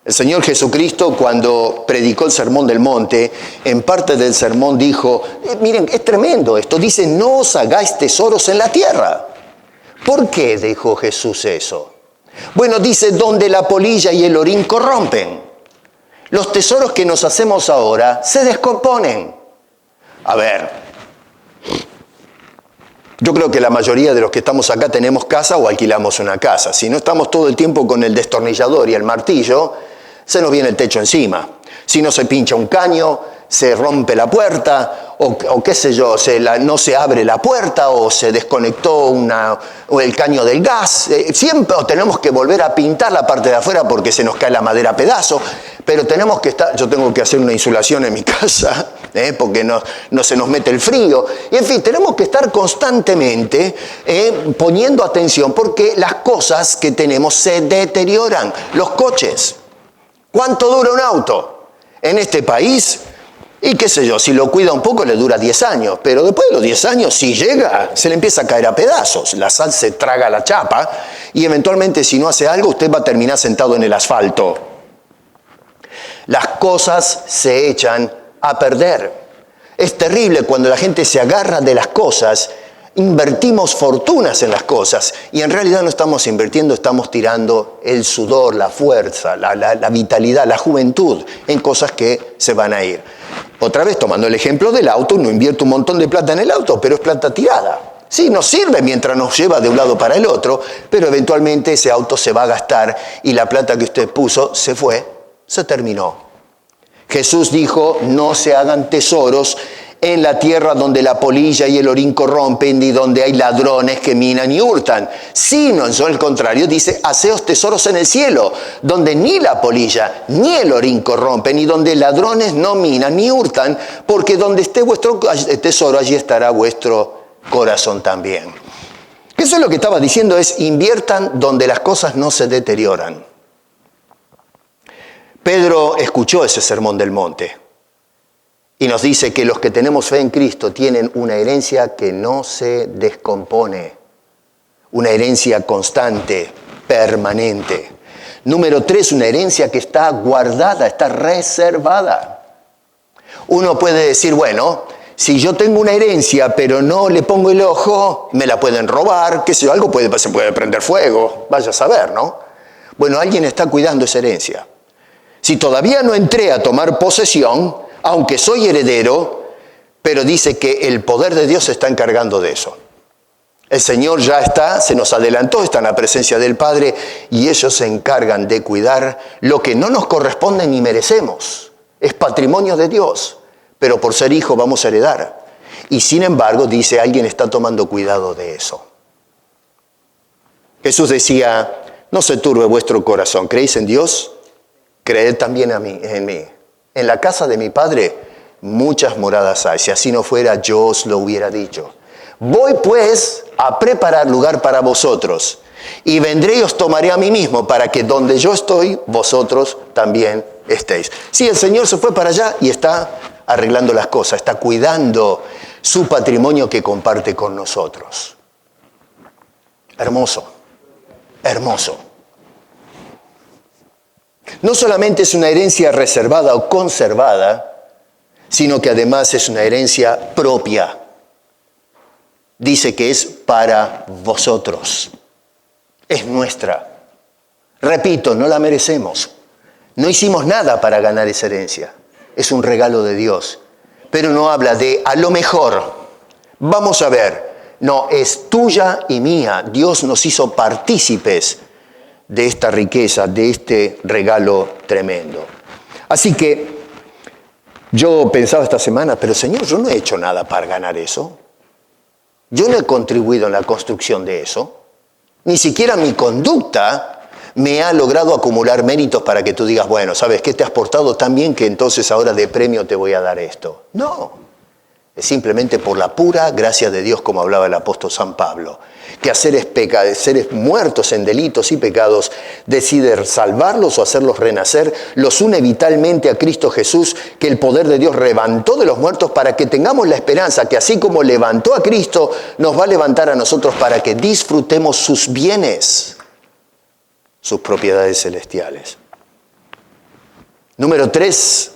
El Señor Jesucristo, cuando predicó el Sermón del Monte, en parte del sermón dijo, miren, es tremendo esto, dice, no os hagáis tesoros en la tierra. ¿Por qué dijo Jesús eso? Bueno, dice, donde la polilla y el orín corrompen. Los tesoros que nos hacemos ahora se descomponen. A ver, yo creo que la mayoría de los que estamos acá tenemos casa o alquilamos una casa. Si no estamos todo el tiempo con el destornillador y el martillo, se nos viene el techo encima. Si no se pincha un caño, se rompe la puerta, o qué sé yo, no se abre la puerta, o se desconectó o el caño del gas. Siempre tenemos que volver a pintar la parte de afuera porque se nos cae la madera a pedazos. Pero tenemos que estar, yo tengo que hacer una insulación en mi casa, porque no se nos mete el frío. Y en fin, tenemos que estar constantemente poniendo atención porque las cosas que tenemos se deterioran. Los coches. ¿Cuánto dura un auto? En este país, y qué sé yo, si lo cuida un poco le dura 10 años, pero después de los 10 años, si llega, se le empieza a caer a pedazos. La sal se traga la chapa y eventualmente si no hace algo, usted va a terminar sentado en el asfalto. Las cosas se echan a perder. Es terrible cuando la gente se agarra de las cosas, invertimos fortunas en las cosas y en realidad no estamos invirtiendo, estamos tirando el sudor, la fuerza, la vitalidad, la juventud en cosas que se van a ir. Otra vez, tomando el ejemplo del auto, uno invierte un montón de plata en el auto, pero es plata tirada. Sí, nos sirve mientras nos lleva de un lado para el otro, pero eventualmente ese auto se va a gastar y la plata que usted puso se fue, se terminó. Jesús dijo, no se hagan tesoros en la tierra donde la polilla y el orín corrompen, ni donde hay ladrones que minan y hurtan. Sino, en el contrario, dice, haceos tesoros en el cielo, donde ni la polilla ni el orín corrompen, y donde ladrones no minan ni hurtan, porque donde esté vuestro tesoro, allí estará vuestro corazón también. Eso es lo que estaba diciendo, es inviertan donde las cosas no se deterioran. Pedro escuchó ese sermón del monte. Y nos dice que los que tenemos fe en Cristo tienen una herencia que no se descompone, una herencia constante, permanente. Número 3, una herencia que está guardada, está reservada. Uno puede decir, bueno, si yo tengo una herencia pero no le pongo el ojo, me la pueden robar, qué sé yo, algo se puede prender fuego, vaya a saber, ¿no? Bueno, alguien está cuidando esa herencia. Si todavía no entré a tomar posesión, aunque soy heredero, pero dice que el poder de Dios se está encargando de eso. El Señor ya está, se nos adelantó, está en la presencia del Padre y ellos se encargan de cuidar lo que no nos corresponde ni merecemos. Es patrimonio de Dios, pero por ser hijo vamos a heredar. Y sin embargo, dice, alguien está tomando cuidado de eso. Jesús decía, no se turbe vuestro corazón, ¿creéis en Dios? Creed también en mí. En la casa de mi Padre muchas moradas hay. Si así no fuera, yo os lo hubiera dicho. Voy pues a preparar lugar para vosotros. Y vendré y os tomaré a mí mismo, para que donde yo estoy, vosotros también estéis. Sí, el Señor se fue para allá y está arreglando las cosas. Está cuidando su patrimonio que comparte con nosotros. Hermoso. Hermoso. No solamente es una herencia reservada o conservada, sino que además es una herencia propia. Dice que es para vosotros. Es nuestra. Repito, no la merecemos. No hicimos nada para ganar esa herencia. Es un regalo de Dios. Pero no habla de a lo mejor. Vamos a ver. No, es tuya y mía. Dios nos hizo partícipes de esta riqueza, de este regalo tremendo. Así que yo pensaba esta semana, pero Señor, yo no he hecho nada para ganar eso. Yo no he contribuido en la construcción de eso. Ni siquiera mi conducta me ha logrado acumular méritos para que tú digas, bueno, ¿sabes qué? Te has portado tan bien que entonces ahora de premio te voy a dar esto. No, Es simplemente por la pura gracia de Dios, como hablaba el apóstol San Pablo, que a seres muertos en delitos y pecados decide salvarlos o hacerlos renacer, los une vitalmente a Cristo Jesús, que el poder de Dios levantó de los muertos para que tengamos la esperanza que así como levantó a Cristo, nos va a levantar a nosotros para que disfrutemos sus bienes, sus propiedades celestiales. Número 3.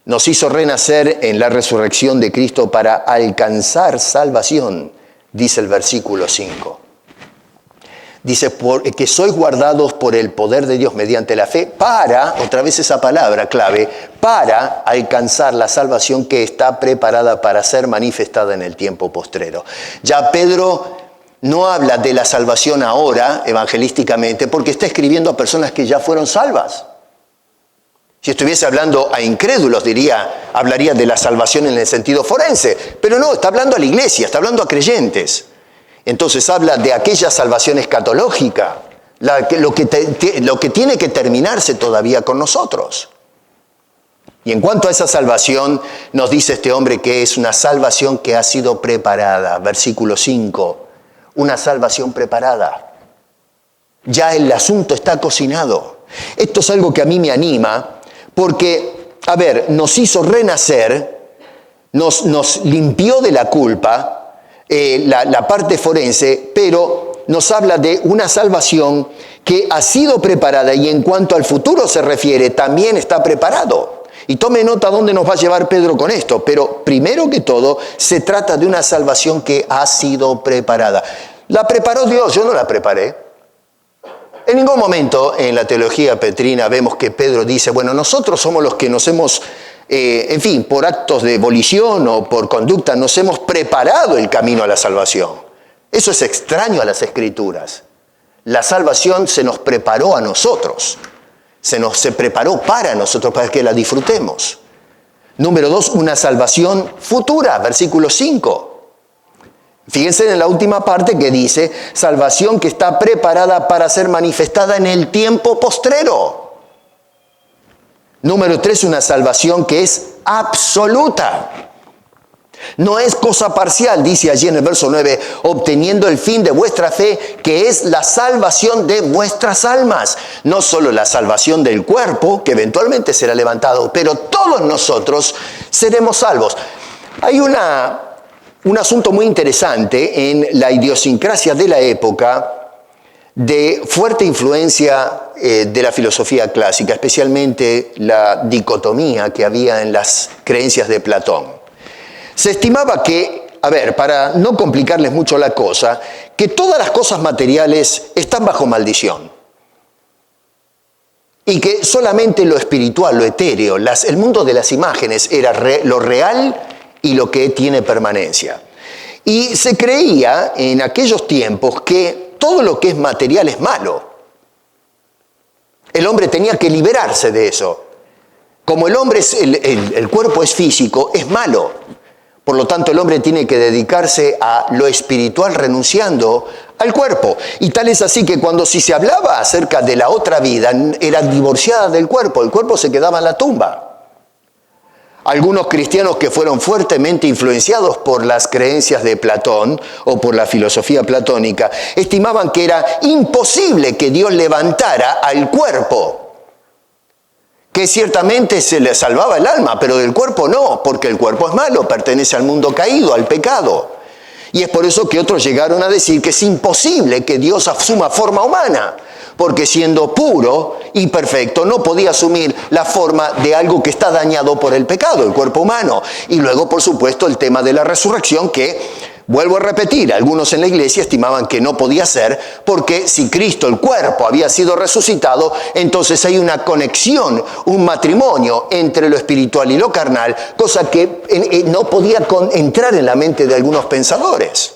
Nos hizo renacer en la resurrección de Cristo para alcanzar salvación, dice el versículo 5. Dice, que sois guardados por el poder de Dios mediante la fe para, otra vez esa palabra clave, para alcanzar la salvación que está preparada para ser manifestada en el tiempo postrero. Ya Pedro no habla de la salvación ahora, evangelísticamente, porque está escribiendo a personas que ya fueron salvas. Si estuviese hablando a incrédulos, hablaría de la salvación en el sentido forense. Pero no, está hablando a la iglesia, está hablando a creyentes. Entonces habla de aquella salvación escatológica, lo que tiene que terminarse todavía con nosotros. Y en cuanto a esa salvación, nos dice este hombre que es una salvación que ha sido preparada. Versículo 5, una salvación preparada. Ya el asunto está cocinado. Esto es algo que a mí me anima. Porque, nos hizo renacer, nos limpió de la culpa, la parte forense, pero nos habla de una salvación que ha sido preparada y en cuanto al futuro se refiere, también está preparado. Y tome nota dónde nos va a llevar Pedro con esto, pero primero que todo, se trata de una salvación que ha sido preparada. La preparó Dios, yo no la preparé. En ningún momento en la teología petrina vemos que Pedro dice, bueno, nosotros somos los que nos hemos, por actos de volición o por conducta, nos hemos preparado el camino a la salvación. Eso es extraño a las Escrituras. La salvación se nos preparó a nosotros, se preparó para nosotros, para que la disfrutemos. Número 2, una salvación futura, versículo 5. Fíjense en la última parte que dice, salvación que está preparada para ser manifestada en el tiempo postrero. Número 3, una salvación que es absoluta. No es cosa parcial, dice allí en el verso 9, obteniendo el fin de vuestra fe, que es la salvación de vuestras almas. No solo la salvación del cuerpo, que eventualmente será levantado, pero todos nosotros seremos salvos. Hay un asunto muy interesante en la idiosincrasia de la época, de fuerte influencia de la filosofía clásica, especialmente la dicotomía que había en las creencias de Platón. Se estimaba que, para no complicarles mucho la cosa, que todas las cosas materiales están bajo maldición. Y que solamente lo espiritual, lo etéreo, el mundo de las imágenes era lo real y lo que tiene permanencia. Y se creía en aquellos tiempos que todo lo que es material es malo. El hombre tenía que liberarse de eso. Como el cuerpo es físico, es malo. Por lo tanto, el hombre tiene que dedicarse a lo espiritual renunciando al cuerpo. Y tal es así que si se hablaba acerca de la otra vida, era divorciada del cuerpo. El cuerpo se quedaba en la tumba. Algunos cristianos que fueron fuertemente influenciados por las creencias de Platón o por la filosofía platónica, estimaban que era imposible que Dios levantara al cuerpo, que ciertamente se le salvaba el alma, pero del cuerpo no, porque el cuerpo es malo, pertenece al mundo caído, al pecado. Y es por eso que otros llegaron a decir que es imposible que Dios asuma forma humana, porque siendo puro y perfecto no podía asumir la forma de algo que está dañado por el pecado, el cuerpo humano. Y luego, por supuesto, el tema de la resurrección que, vuelvo a repetir, algunos en la iglesia estimaban que no podía ser, porque si Cristo, el cuerpo, había sido resucitado, entonces hay una conexión, un matrimonio entre lo espiritual y lo carnal, cosa que no podía entrar en la mente de algunos pensadores.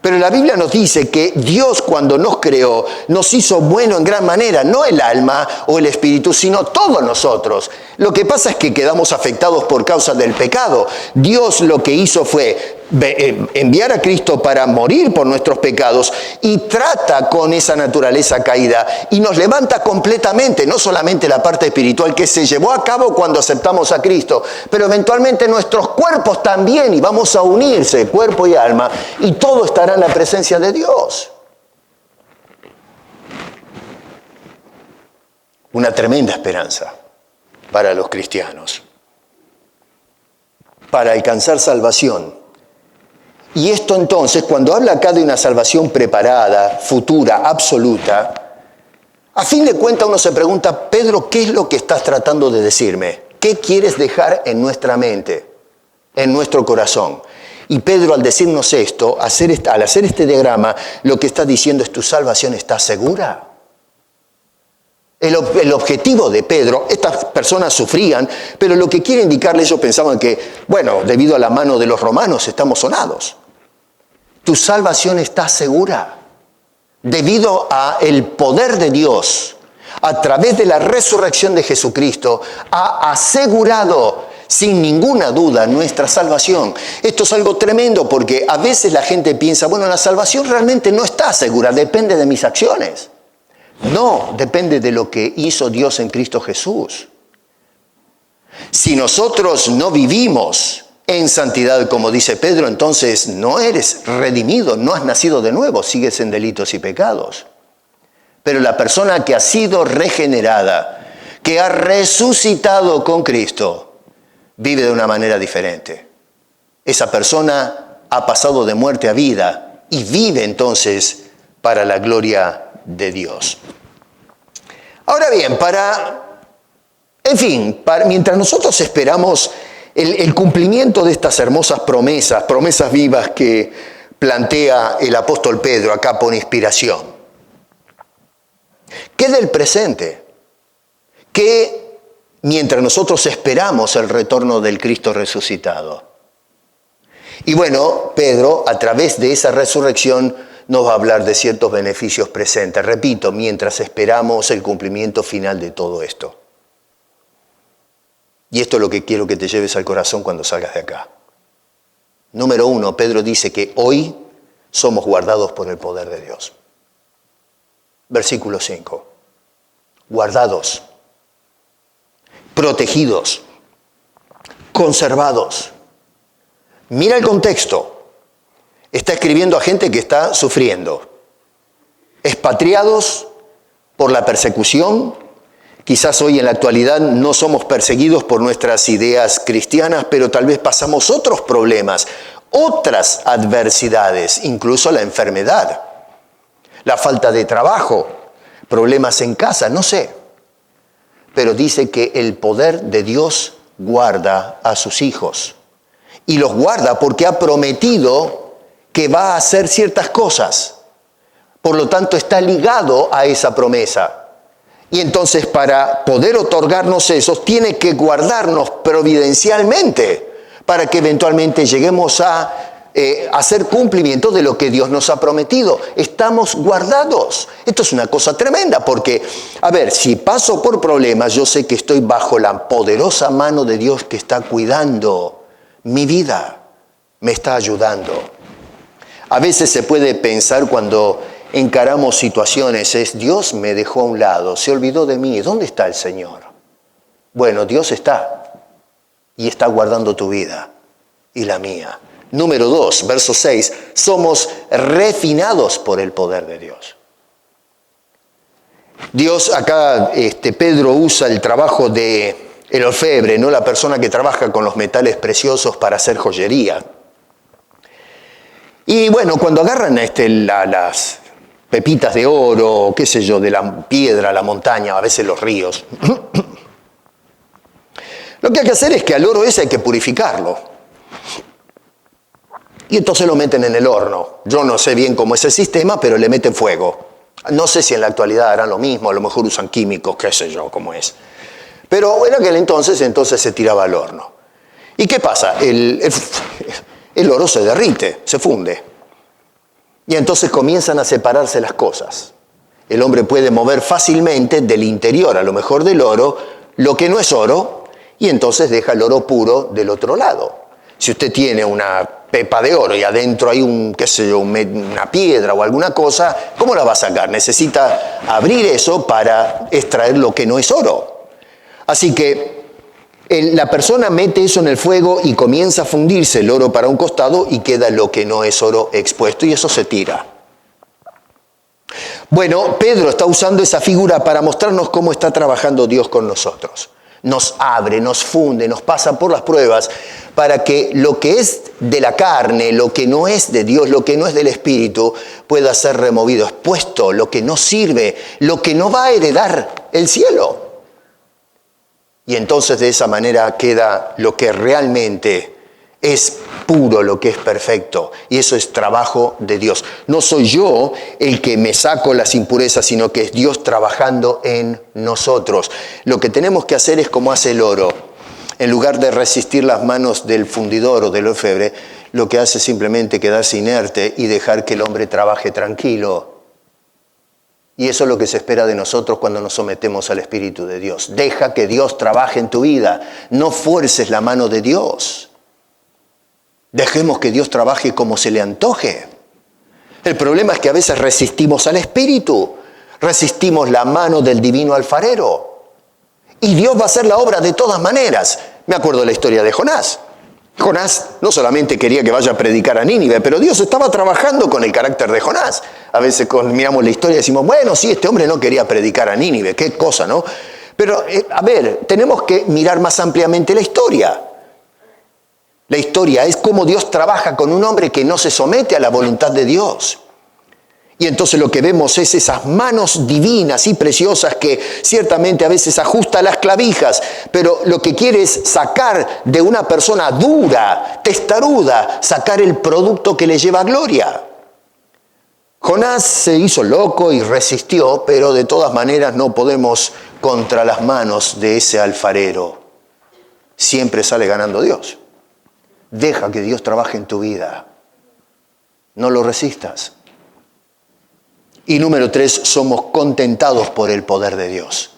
Pero la Biblia nos dice que Dios, cuando nos creó, nos hizo bueno en gran manera, no el alma o el espíritu, sino todos nosotros. Lo que pasa es que quedamos afectados por causa del pecado. Dios lo que hizo fue enviar a Cristo para morir por nuestros pecados y trata con esa naturaleza caída y nos levanta completamente, no solamente la parte espiritual que se llevó a cabo cuando aceptamos a Cristo, pero eventualmente nuestros cuerpos también, y vamos a unirse, cuerpo y alma, y todo estará en la presencia de Dios. Una tremenda esperanza para los cristianos, para alcanzar salvación. Y esto entonces, cuando habla acá de una salvación preparada, futura, absoluta, a fin de cuentas uno se pregunta, Pedro, ¿qué es lo que estás tratando de decirme? ¿Qué quieres dejar en nuestra mente, en nuestro corazón? Y Pedro, al decirnos esto, al hacer este diagrama, lo que está diciendo es, ¿tu salvación está segura? El objetivo de Pedro, estas personas sufrían, pero lo que quiere indicarles, ellos pensaban que, bueno, debido a la mano de los romanos estamos sonados. Tu salvación está segura, debido al poder de Dios, a través de la resurrección de Jesucristo, ha asegurado sin ninguna duda nuestra salvación. Esto es algo tremendo porque a veces la gente piensa, bueno, la salvación realmente no está segura, depende de mis acciones. No, depende de lo que hizo Dios en Cristo Jesús. Si nosotros no vivimos en santidad, como dice Pedro, entonces no eres redimido, no has nacido de nuevo, sigues en delitos y pecados. Pero la persona que ha sido regenerada, que ha resucitado con Cristo, vive de una manera diferente. Esa persona ha pasado de muerte a vida y vive entonces para la gloria de Dios. Ahora bien, mientras nosotros esperamos el cumplimiento de estas hermosas promesas vivas que plantea el apóstol Pedro acá por inspiración, ¿qué del presente? ¿Qué mientras nosotros esperamos el retorno del Cristo resucitado? Y bueno, Pedro, a través de esa resurrección, nos va a hablar de ciertos beneficios presentes. Repito, mientras esperamos el cumplimiento final de todo esto. Y esto es lo que quiero que te lleves al corazón cuando salgas de acá. Número 1, Pedro dice que hoy somos guardados por el poder de Dios. Versículo 5. Guardados, protegidos, conservados. Mira el contexto. Está escribiendo a gente que está sufriendo. Expatriados por la persecución. Quizás hoy en la actualidad no somos perseguidos por nuestras ideas cristianas, pero tal vez pasamos otros problemas, otras adversidades, incluso la enfermedad, la falta de trabajo, problemas en casa, no sé. Pero dice que el poder de Dios guarda a sus hijos. Y los guarda porque ha prometido que va a hacer ciertas cosas. Por lo tanto, está ligado a esa promesa. Y entonces, para poder otorgarnos eso, tiene que guardarnos providencialmente para que eventualmente lleguemos a hacer cumplimiento de lo que Dios nos ha prometido. Estamos guardados. Esto es una cosa tremenda porque, a ver, si paso por problemas, yo sé que estoy bajo la poderosa mano de Dios que está cuidando mi vida, me está ayudando. A veces se puede pensar cuando encaramos situaciones, Dios me dejó a un lado, se olvidó de mí, ¿dónde está el Señor? Bueno, Dios está y está guardando tu vida y la mía. Número 2, verso 6, somos refinados por el poder de Dios. Dios, acá Pedro usa el trabajo de el orfebre, ¿no? La persona que trabaja con los metales preciosos para hacer joyería. Y bueno, cuando agarran las pepitas de oro, qué sé yo, de la piedra, la montaña, a veces los ríos, lo que hay que hacer es que al oro ese hay que purificarlo. Y entonces lo meten en el horno. Yo no sé bien cómo es el sistema, pero le meten fuego. No sé si en la actualidad harán lo mismo, a lo mejor usan químicos, qué sé yo, cómo es. Pero en aquel entonces se tiraba al horno. ¿Y qué pasa? El oro se derrite, se funde. Y entonces comienzan a separarse las cosas. El hombre puede mover fácilmente del interior, a lo mejor del oro, lo que no es oro, y entonces deja el oro puro del otro lado. Si usted tiene una pepa de oro y adentro hay una piedra o alguna cosa, ¿cómo la va a sacar? Necesita abrir eso para extraer lo que no es oro. Así que la persona mete eso en el fuego y comienza a fundirse el oro para un costado y queda lo que no es oro expuesto y eso se tira. Bueno, Pedro está usando esa figura para mostrarnos cómo está trabajando Dios con nosotros. Nos abre, nos funde, nos pasa por las pruebas para que lo que es de la carne, lo que no es de Dios, lo que no es del Espíritu, pueda ser removido, expuesto, lo que no sirve, lo que no va a heredar el cielo. Y entonces de esa manera queda lo que realmente es puro, lo que es perfecto. Y eso es trabajo de Dios. No soy yo el que me saco las impurezas, sino que es Dios trabajando en nosotros. Lo que tenemos que hacer es como hace el oro. En lugar de resistir las manos del fundidor o del orfebre, lo que hace es simplemente quedarse inerte y dejar que el hombre trabaje tranquilo. Y eso es lo que se espera de nosotros cuando nos sometemos al Espíritu de Dios. Deja que Dios trabaje en tu vida. No fuerces la mano de Dios. Dejemos que Dios trabaje como se le antoje. El problema es que a veces resistimos al Espíritu, resistimos la mano del divino alfarero. Y Dios va a hacer la obra de todas maneras. Me acuerdo de la historia de Jonás. Jonás no solamente quería que vaya a predicar a Nínive, pero Dios estaba trabajando con el carácter de Jonás. A veces cuando miramos la historia decimos, bueno, sí, este hombre no quería predicar a Nínive, qué cosa, ¿no? Pero, tenemos que mirar más ampliamente la historia. La historia es cómo Dios trabaja con un hombre que no se somete a la voluntad de Dios. Y entonces lo que vemos es esas manos divinas y preciosas que ciertamente a veces ajusta las clavijas, pero lo que quiere es sacar de una persona dura, testaruda, sacar el producto que le lleva a gloria. Jonás se hizo loco y resistió, pero de todas maneras no podemos contra las manos de ese alfarero. Siempre sale ganando Dios. Deja que Dios trabaje en tu vida. No lo resistas. Y número 3, somos contentados por el poder de Dios.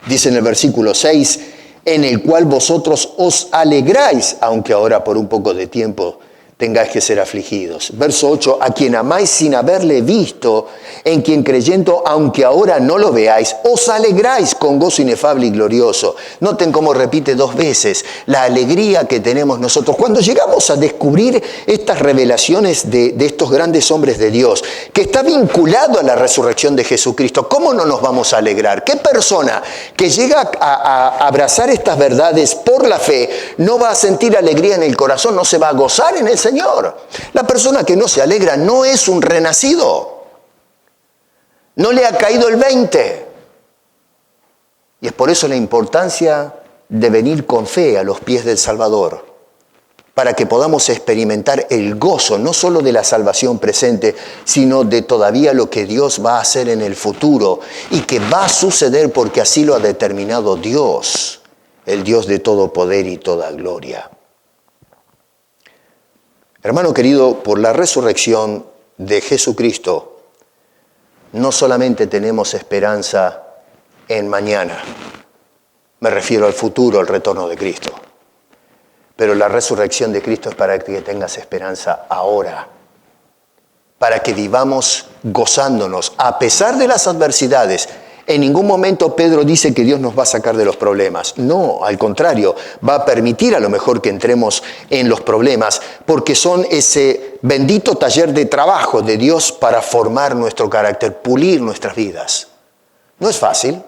Dice en el versículo 6, en el cual vosotros os alegráis, aunque ahora por un poco de tiempo tengáis que ser afligidos. Verso 8, a quien amáis sin haberle visto, en quien creyendo, aunque ahora no lo veáis, os alegráis con gozo inefable y glorioso. Noten cómo repite 2 veces la alegría que tenemos nosotros. Cuando llegamos a descubrir estas revelaciones de estos grandes hombres de Dios, que está vinculado a la resurrección de Jesucristo, ¿cómo no nos vamos a alegrar? ¿Qué persona que llega a abrazar estas verdades por la fe no va a sentir alegría en el corazón, no se va a gozar en el Señor? La persona que no se alegra no es un renacido. No le ha caído el 20. Y es por eso la importancia de venir con fe a los pies del Salvador, para que podamos experimentar el gozo no solo de la salvación presente, sino de todavía lo que Dios va a hacer en el futuro y que va a suceder porque así lo ha determinado Dios, el Dios de todo poder y toda gloria. Hermano querido, por la resurrección de Jesucristo, no solamente tenemos esperanza en mañana, me refiero al futuro, al retorno de Cristo, pero la resurrección de Cristo es para que tengas esperanza ahora, para que vivamos gozándonos a pesar de las adversidades. En ningún momento Pedro dice que Dios nos va a sacar de los problemas. No, al contrario, va a permitir a lo mejor que entremos en los problemas, porque son ese bendito taller de trabajo de Dios para formar nuestro carácter, pulir nuestras vidas. No es fácil.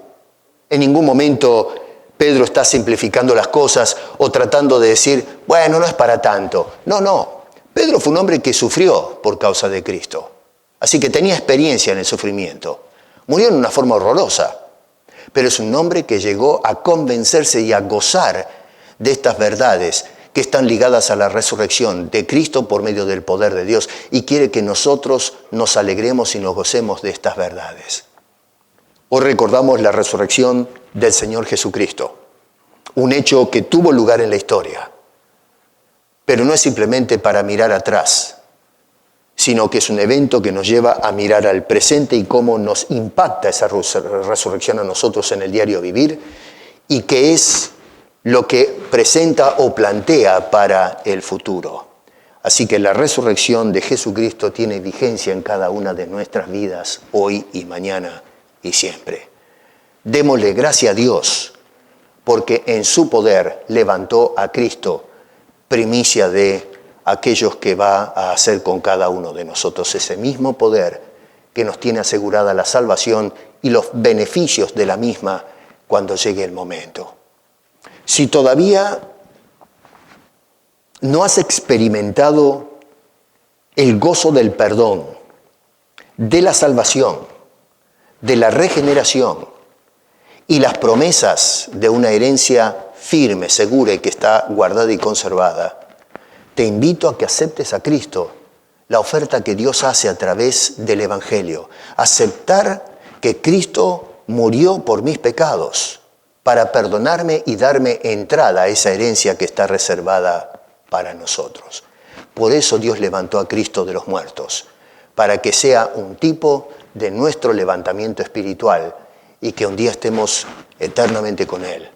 En ningún momento Pedro está simplificando las cosas o tratando de decir, bueno, no es para tanto. No. Pedro fue un hombre que sufrió por causa de Cristo. Así que tenía experiencia en el sufrimiento. Murió en una forma horrorosa, pero es un hombre que llegó a convencerse y a gozar de estas verdades que están ligadas a la resurrección de Cristo por medio del poder de Dios y quiere que nosotros nos alegremos y nos gocemos de estas verdades. Hoy recordamos la resurrección del Señor Jesucristo, un hecho que tuvo lugar en la historia, pero no es simplemente para mirar atrás, sino que es un evento que nos lleva a mirar al presente y cómo nos impacta esa resurrección a nosotros en el diario vivir y qué es lo que presenta o plantea para el futuro. Así que la resurrección de Jesucristo tiene vigencia en cada una de nuestras vidas, hoy y mañana y siempre. Démosle gracias a Dios, porque en su poder levantó a Cristo, primicia de aquellos que va a hacer con cada uno de nosotros. Ese mismo poder que nos tiene asegurada la salvación y los beneficios de la misma cuando llegue el momento. Si todavía no has experimentado el gozo del perdón, de la salvación, de la regeneración y las promesas de una herencia firme, segura y que está guardada y conservada, te invito a que aceptes a Cristo, la oferta que Dios hace a través del Evangelio. Aceptar que Cristo murió por mis pecados para perdonarme y darme entrada a esa herencia que está reservada para nosotros. Por eso Dios levantó a Cristo de los muertos, para que sea un tipo de nuestro levantamiento espiritual y que un día estemos eternamente con Él.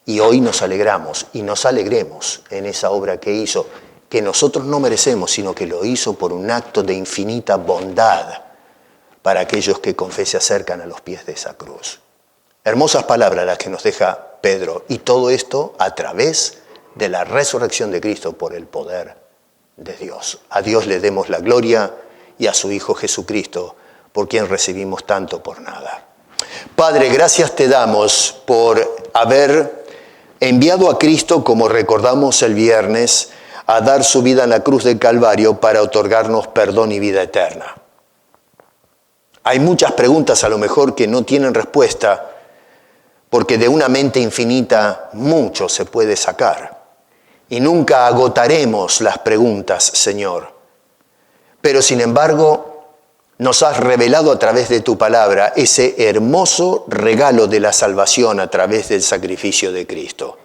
Y hoy nos alegramos y nos alegremos en esa obra que hizo, que nosotros no merecemos, sino que lo hizo por un acto de infinita bondad para aquellos que con fe se acercan a los pies de esa cruz. Hermosas palabras las que nos deja Pedro, y todo esto a través de la resurrección de Cristo por el poder de Dios. A Dios le demos la gloria y a su Hijo Jesucristo, por quien recibimos tanto por nada. Padre, gracias te damos por haber enviado a Cristo, como recordamos el viernes, a dar su vida en la cruz del Calvario para otorgarnos perdón y vida eterna. Hay muchas preguntas a lo mejor que no tienen respuesta, porque de una mente infinita mucho se puede sacar. Y nunca agotaremos las preguntas, Señor. Pero sin embargo, nos has revelado a través de tu palabra ese hermoso regalo de la salvación a través del sacrificio de Cristo.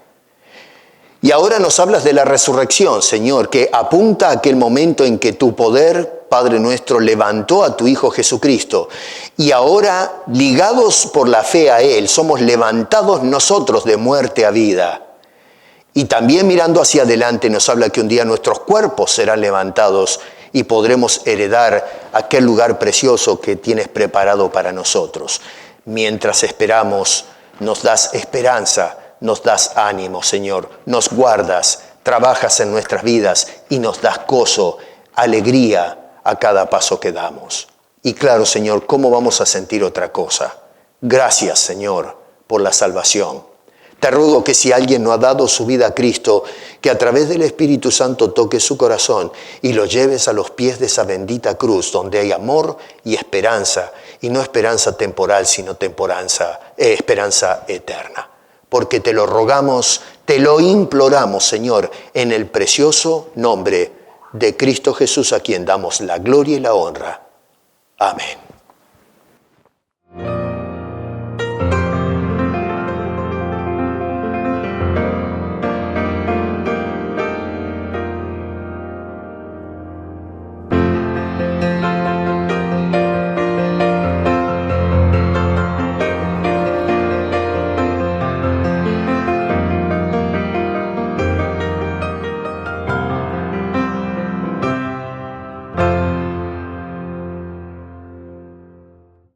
Y ahora nos hablas de la resurrección, Señor, que apunta a aquel momento en que tu poder, Padre nuestro, levantó a tu Hijo Jesucristo. Y ahora, ligados por la fe a Él, somos levantados nosotros de muerte a vida. Y también mirando hacia adelante nos habla que un día nuestros cuerpos serán levantados y podremos heredar aquel lugar precioso que tienes preparado para nosotros. Mientras esperamos, nos das esperanza, nos das ánimo, Señor, nos guardas, trabajas en nuestras vidas y nos das gozo, alegría a cada paso que damos. Y claro, Señor, ¿cómo vamos a sentir otra cosa? Gracias, Señor, por la salvación. Te ruego que si alguien no ha dado su vida a Cristo, que a través del Espíritu Santo toque su corazón y lo lleves a los pies de esa bendita cruz, donde hay amor y esperanza, y no esperanza temporal, sino esperanza eterna. Porque te lo rogamos, te lo imploramos, Señor, en el precioso nombre de Cristo Jesús, a quien damos la gloria y la honra. Amén.